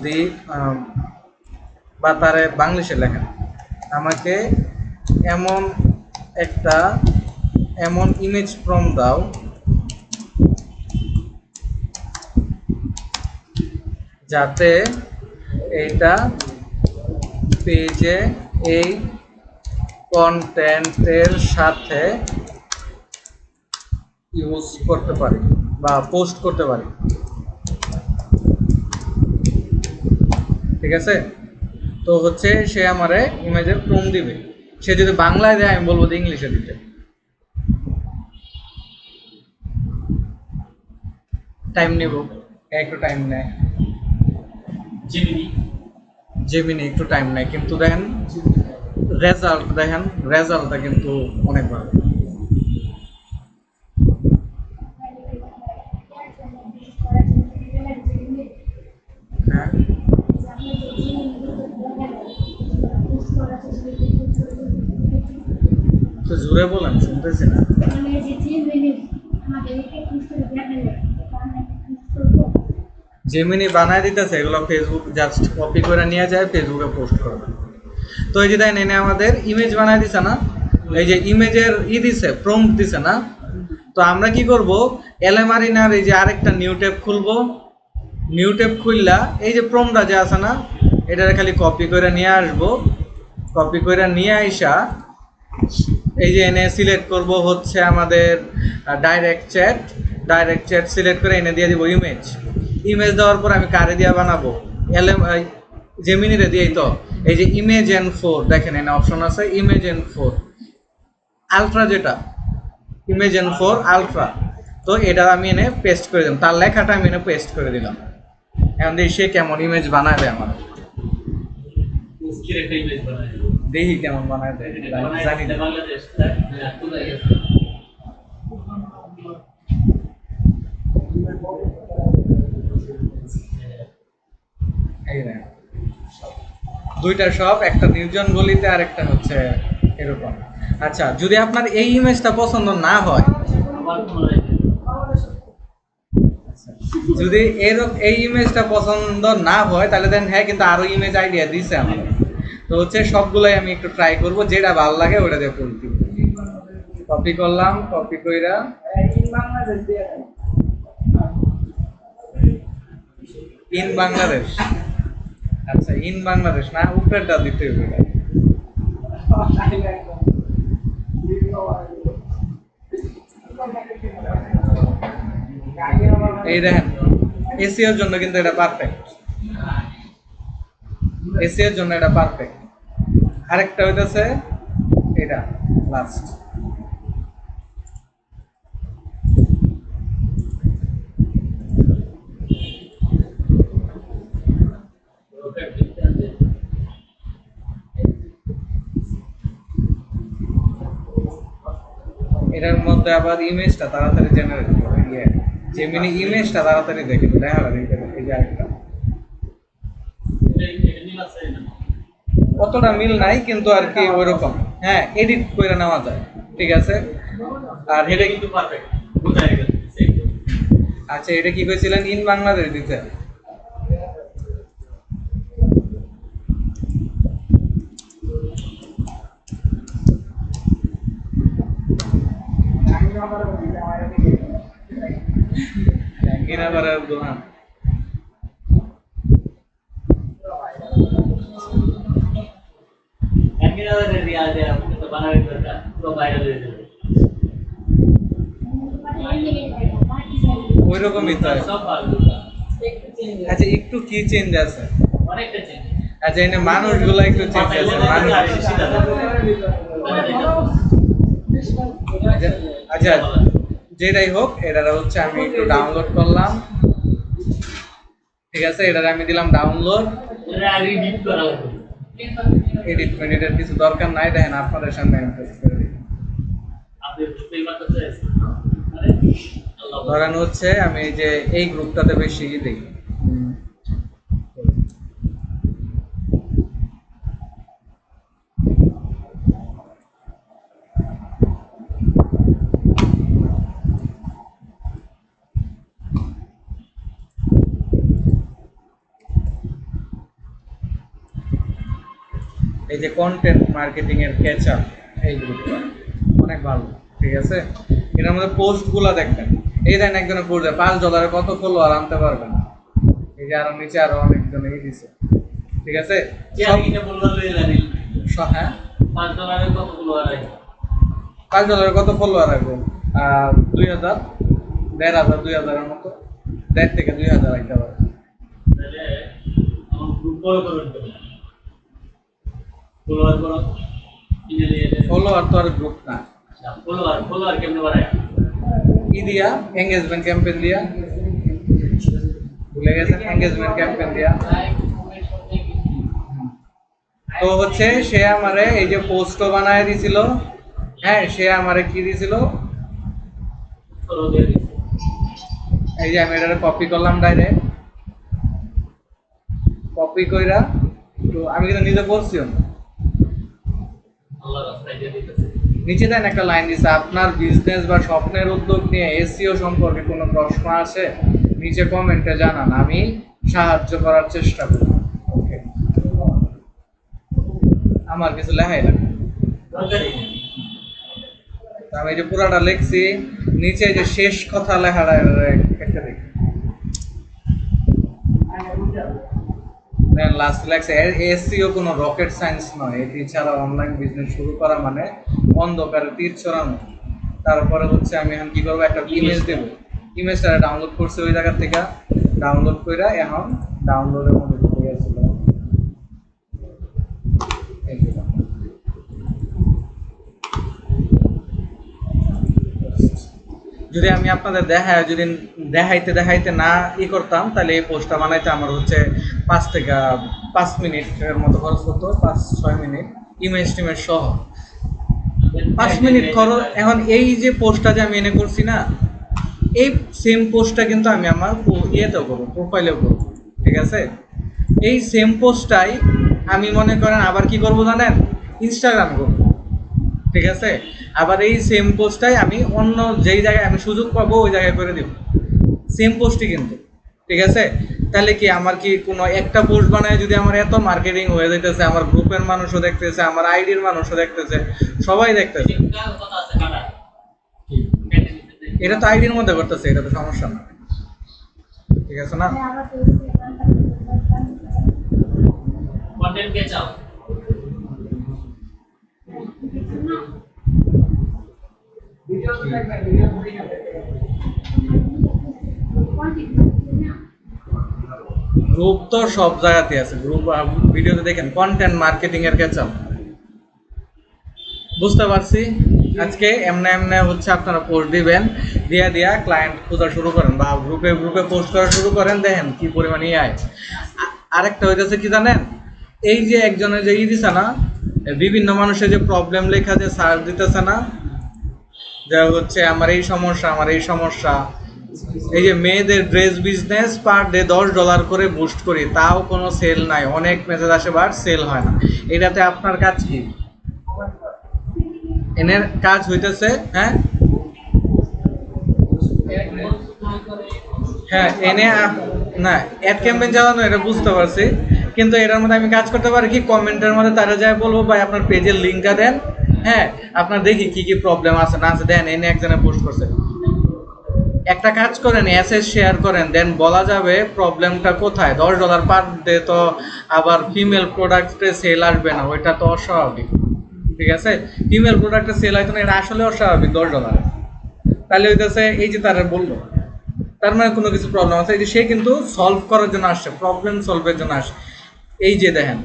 the, বা তারে বাংলিশে লেখেন, আমাকে এমন ইমেজ প্রম্পট দাও যাতে এইটা পেজে এই কন্টেন্টের সাথে ইউজ করতে পারি বা পোস্ট করতে পারি, ঠিক আছে? তো হচ্ছে সে আমারে ইমেজের প্রম্পট দিবে। সে যদি বাংলায় দেয় আমি বলবো যে ইংলিশে দিতে। টাইম নেব, একটু টাইম নেয় জেমিনি একটু টাইম নেয়, কিন্তু দেখেন রেজাল্টটা কিন্তু অনেক ভালো। হ্যাঁ তো জোরে বলেন, শুনতেছি না। জেমিনি বানায় দিতেছে, এগুলো ফেসবুক জাস্ট কপি করে নিয়ে যায়, ফেসবুকে পোস্ট করবে। তো এই যে দেখেন এনে আমাদের ইমেজ বানায় দিছে না, এই যে ইমেজের দিছে, প্রম্পট দিছে না? তো আমরা কি করব, এলএমআরিনার এই যে আরেকটা নিউ ট্যাব খুলবো, নিউ ট্যাব খুললা এই যে প্রম্পটটা যে আছে না, এটারে খালি কপি করে নিয়ে আসবো, কপি করে নিয়ে আইসা এই যে এনে সিলেক্ট করব হচ্ছে আমাদের ডাইরেক্ট চ্যাট সিলেক্ট করে এনে দিয়ে দিব ইমেজ দেওয়ার পর আমি কারে দিয়ে বানাবো জেমিনিরে দিয়েই তো এই যে ইমেজ এন 4 দেখেন এখানে অপশন আছে ইমেজ এন 4 আলট্রা যেটা ইমেজ এন 4 আলট্রা তো এটা আমি এনে পেস্ট করে দিলাম তার লেখাটা আমি এনে পেস্ট করে দিলাম এখন দেখি সে কেমন ইমেজ বানাবে আমার उसकी एक इमेज बनाई দেখি কেমন বানায় দেয় জানি না बांग्लादेश এই না দুইটা সব একটা নির্জন গলিতে আর একটা হচ্ছে এরকম আচ্ছা যদি আপনার এই ইমেজটা পছন্দ না হয় যদি এই ইমেজটা পছন্দ না হয় তাহলে দেন হ্যাঁ কিন্তু আরো ইমেজ আইডিয়া দিছে আমাদের তো হচ্ছে সবগুলাই আমি একটু ট্রাই করব যেটা ভালো লাগে ওটা দিয়ে করে দিব কপি করলাম কপি কইরা ইন বাংলাদেশ আচ্ছা ইন বাংলাদেশ না উপরেরটা দিতে হবে এই দেখেন এসিওর জন্য কিন্তু এটা পারফেক্ট এসিওর জন্য এটা পারফেক্ট আরেকটা হইতাছে এটা লাস্ট এটার মধ্যে আবার ইমেজটা তাড়াতাড়ি জেনারেট করে জেমিনি ইমেজটা তাড়াতাড়ি দেখে দেখা লাগে এই যে আরেকটা অতটা মিল নাই কিন্তু আর কি ওইরকম হ্যাঁ এডিট করে নেওয়া যায় ঠিক আছে আর এটা কিন্তু পারফেক্ট বোঝাই গেল আচ্ছা এটা কি কইছিলেন ইন বাংলাদেশ দিতে দোকান तो बना तो वायरल হয়ে যাবে ওইরকমই তো সব ভালো আচ্ছা একটু কি চেঞ্জ আছে অনেকটা চেঞ্জ আচ্ছা এনে মানুষগুলো একটু চেঞ্জ আছে মানুষ আচ্ছা যেটাই হোক এটা হচ্ছে আমি একটু ডাউনলোড করলাম ঠিক আছে এটা আমি দিলাম ডাউনলোড এটা এডিট করা হবে এডিট এডিটের কিছু দরকার নাই দেখেন আপনাদের সামনে আমি পেস্ট করে দিই আপনি বুঝতেই পারতেছেন ধরেন হচ্ছে আমি যে এই গ্রুপটাতে বেশি দেখি এই যে কন্টেন্ট মার্কেটিং এর ক্যাচআপ এই গ্রুপটা অনেক ভালো ঠিক আছে এটার মধ্যে পোস্টগুলো দেখবেন এই দেখেন একজনে পড়বে $5 কত ফলোয়ার আনতে পারবেন এই যে আরো নিচে আরো অনেকজন এই দিছে ঠিক আছে কি এটা বললাম জানি হ্যাঁ $5 এর কত ফলোয়ার আছে $5 কত ফলোয়ার রাখবো 2000 1500 2000 এর মতো 1.5 থেকে 2000 আইতে পারে তাহলে আমার গ্রুপ ফলো করুন ফলোয়ার করো ইমেলে ফলোয়ার তো আর গ্রুপ না ফলোয়ার কেমনে বাড়ায় কি দিয়া এনগেজমেন্ট ক্যাম্পেইন দিয়া ভুলে গেছেন এনগেজমেন্ট ক্যাম্পেইন দিয়া তো হচ্ছে সে আমারে এই যে পোস্টও বানায় দিছিল হ্যাঁ সে আমারে কি দিছিল ফলো দিয়ে দিছে এই যে আমি এটা কপি করলাম ডাইরেক্ট কপি কইরা তো আমি কিন্তু নিজে পড়ছিও না আল্লাহ রাস্তায় দিয়ে দিতেছে নিচে দেন একটা লাইন দিছে আপনার বিজনেস বা স্বপ্নের উদ্যোগ নিয়ে এসইও সম্পর্কে কোনো প্রশ্ন আছে নিচে কমেন্টে জানান আমি সাহায্য করার চেষ্টা করব ওকে আমার কিছু লেখাই লাগে দরকারই নেই আমি যে পুরাটা লিখছি নিচে যে শেষ কথা লেখাটা একটা দেখি দেন লাস্ট লেখছে এসইও কোনো রকেট সায়েন্স নয়, এটি ছাড়া অনলাইন বিজনেস শুরু করা মানে অন্ধকারে তীর ছড়ানো। তারপরে হচ্ছে আমি এখন কি করবো, একটা ইমেজ দেবো, ইমেজটা ডাউনলোড করছি ওই জায়গা থেকে, ডাউনলোড করে এখন ডাউনলোডের মধ্যে ঢুকে গেছিল। যদি আমি আপনাদের যদি দেখাইতে না করতাম, তাহলে এই পোস্টটা বানাইতে আমার হচ্ছে 5 থেকে 5 মিনিটের মতো খরচ হতো, 5-6 মিনিট ইমেজ টিমেজ সহ 5 মিনিট খরচ। এখন এই যে পোস্টটা যে আমি এনে করছি না, এই সেম পোস্টটা কিন্তু আমি আমার ইয়েতেও করবো, প্রোফাইলেও করবো, ঠিক আছে? এই সেম পোস্টটাই আমি মনে করেন আবার কি করবো জানেন, ইনস্টাগ্রাম করবো, ঠিক আছে? আবার এই সেম পোস্টটাই আমি অন্য যেই জায়গায় আমি সুযোগ পাবো ওই জায়গায় করে দিব, সেম পোস্টই কিন্তু, ঠিক আছে? তাহলে কি আমার কি কোনো একটা পোস্ট বানায় যদি আমার এত মার্কেটিং হয়ে যাইতেছে, আমার গ্রুপের মানুষও দেখতেছে, আমার আইডির মানুষও দেখতেছে, সবাই দেখতেছে, কথা আছে কাটা এটা তো আইডির মধ্যে করতেছে, এটা তো সমস্যা না, ঠিক আছে না? আবার তো কন্টেন্ট কে চাও ভিডিও তো দেখবেন, ভিডিও তো দেখবেন। গ্রুপ তো সব জায়গাতে আছে, গ্রুপ ভিডিওতে দেখেন কন্টেন্ট মার্কেটিং এর কেচাপ, বুঝতে পারছি। আজকে এমনে হচ্ছে আপনারা পোস্ট দিবেন, দিয়া ক্লায়েন্ট খোঁজা শুরু করেন বা গ্রুপে পোস্ট করা শুরু করেন, দেখেন কি পরিমাণ আয়। আরেকটা হইতেছে কি জানেন, এই যে একজনের যে দিছে না, বিভিন্ন মানুষের যে প্রবলেম লেখা যে সার্চ দিতেছে না, যা হচ্ছে আমার এই সমস্যা, এই যে মেয়েদের ড্রেস বিজনেস পার ডে $10 করে বুস্ট করি, তাও কোনো সেল নাই, অনেক মেসেজ আসে বাট সেল হয় না। এটাতে আপনার কাজ কি? এনের কাজ হইতেছে হ্যাঁ এনে না অ্যাড ক্যাম্পেইন চালানো, এটা বুঝতে পারছি, কিন্তু এটার মধ্যে আমি কাজ করতে পারি কি, কমেন্টের মধ্যে তারা যায় বলবো ভাই আপনার পেজের লিঙ্কটা দেন, হ্যাঁ আপনার দেখি কি প্রবলেম আছে না আছে, দেন এনে একজনে পোস্ট করছে। একটা কাজ করেন, এসএস শেয়ার করেন, দেন বলা যাবে প্রবলেমটা কোথায়। $10 পার ডে তো আবার ফিমেল প্রোডাক্টে সেল আসবে না, ওইটা তো অস্বাভাবিক, ঠিক আছে? ফিমেল প্রোডাক্টে সেল হয়তো না, এটা আসলে অস্বাভাবিক $10। তাহলে হইতেছে এই যে তারা বললো, তার মানে কোনো কিছু প্রবলেম আছে, এই যে সে কিন্তু সলভ করার জন্য আসছে, প্রবলেম সলভের জন্য আসছে। এই যে দেখেন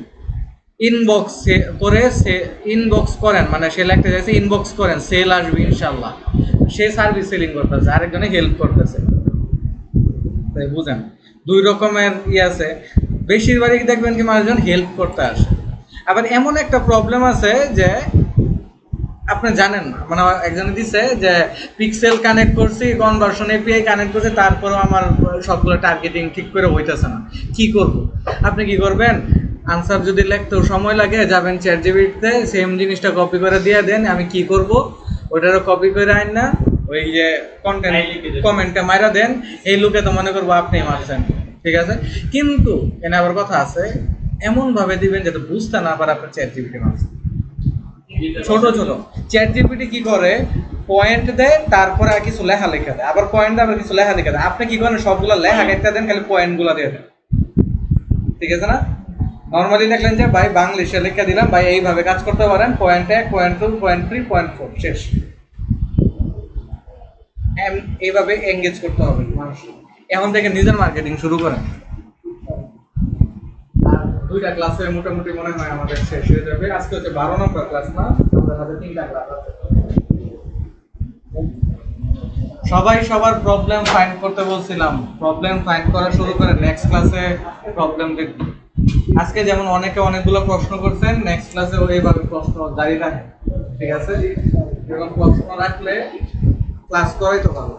ইনবক্স করেন, মানে সে লিখতে চাইছে ইনবক্স করেন, সেল আসবে ইনশাল্লাহ। সে সার্ভিস সেলিং করতেছে, আরেকজনে হেল্প করতেছে, তাই বুঝেন দুই রকমের আছে। বেশিরভাগই দেখবেন কি মানুষজন হেল্প করতে আসে। আবার এমন একটা প্রবলেম আছে যে আপনি জানেন না, মানে একজনে দিছে যে পিক্সেল কানেক্ট করছি, কনভার্সন এপিআই কানেক্ট করছি, তারপরেও আমার সবগুলো টার্গেটিং ঠিক করে হইতেছে না, কি করব? আপনি কি করবেন, আনসার যদি লিখতেও সময় লাগে, যাবেন চ্যাটজিপিটিতে, সেম জিনিসটা কপি করে দিয়ে দেন, আমি কি করব ওইটারও কপি করে আইন না, ওই যে কমেন্টে মাইরা দেন, এই লোকে তো মনে করবো আপনি মারছেন, ঠিক আছে? কিন্তু এনে আবার কথা আছে, এমন ভাবে দিবেন যাতে বুঝতে না পারে আপনার চ্যাটজিপিটি মারছেন। ছোট চ্যাটজিপিটি কি করে, পয়েন্ট দেয়, তারপরে আর কিছু লেখা লিখে দেয়, আবার পয়েন্ট দেয়, আবার কিছু লেখা লিখে দেয়। আপনি কি করেন, সবগুলো লেখা কেটে দেন, খালি পয়েন্টগুলো দিয়ে দেন, ঠিক আছে না? নর্মালি লিখলেন যে ভাই বাংলিশে লিখে দিলাম, ভাই এইভাবে কাজ করতে পারেন, পয়েন্ট 1, পয়েন্ট 2, পয়েন্ট 3, পয়েন্ট 4, শেষ। এইভাবে এঙ্গেজ করতে হবে মানুষ। এখন থেকে নিজের মার্কেটিং শুরু করেন। আর 2টা ক্লাসে মোটামুটি মনে হয় আমাদের শেষ হয়ে যাবে। আজকে হচ্ছে 12 নম্বর ক্লাস না, আমাদের হাতে 3টা ক্লাস আছে। সবাই সবার প্রবলেম ফাইন্ড করতে বলছিলাম, প্রবলেম ফাইন্ড করা শুরু করে, নেক্সট ক্লাসে প্রবলেম দেখব। আজকে যেমন অনেকে অনেকগুলো প্রশ্ন করছেন, নেক্সট ক্লাসে এইভাবে প্রশ্ন জারি রাখেন, ঠিক আছে? এরকম প্রশ্ন রাখলে ক্লাস করাই তো ভালো।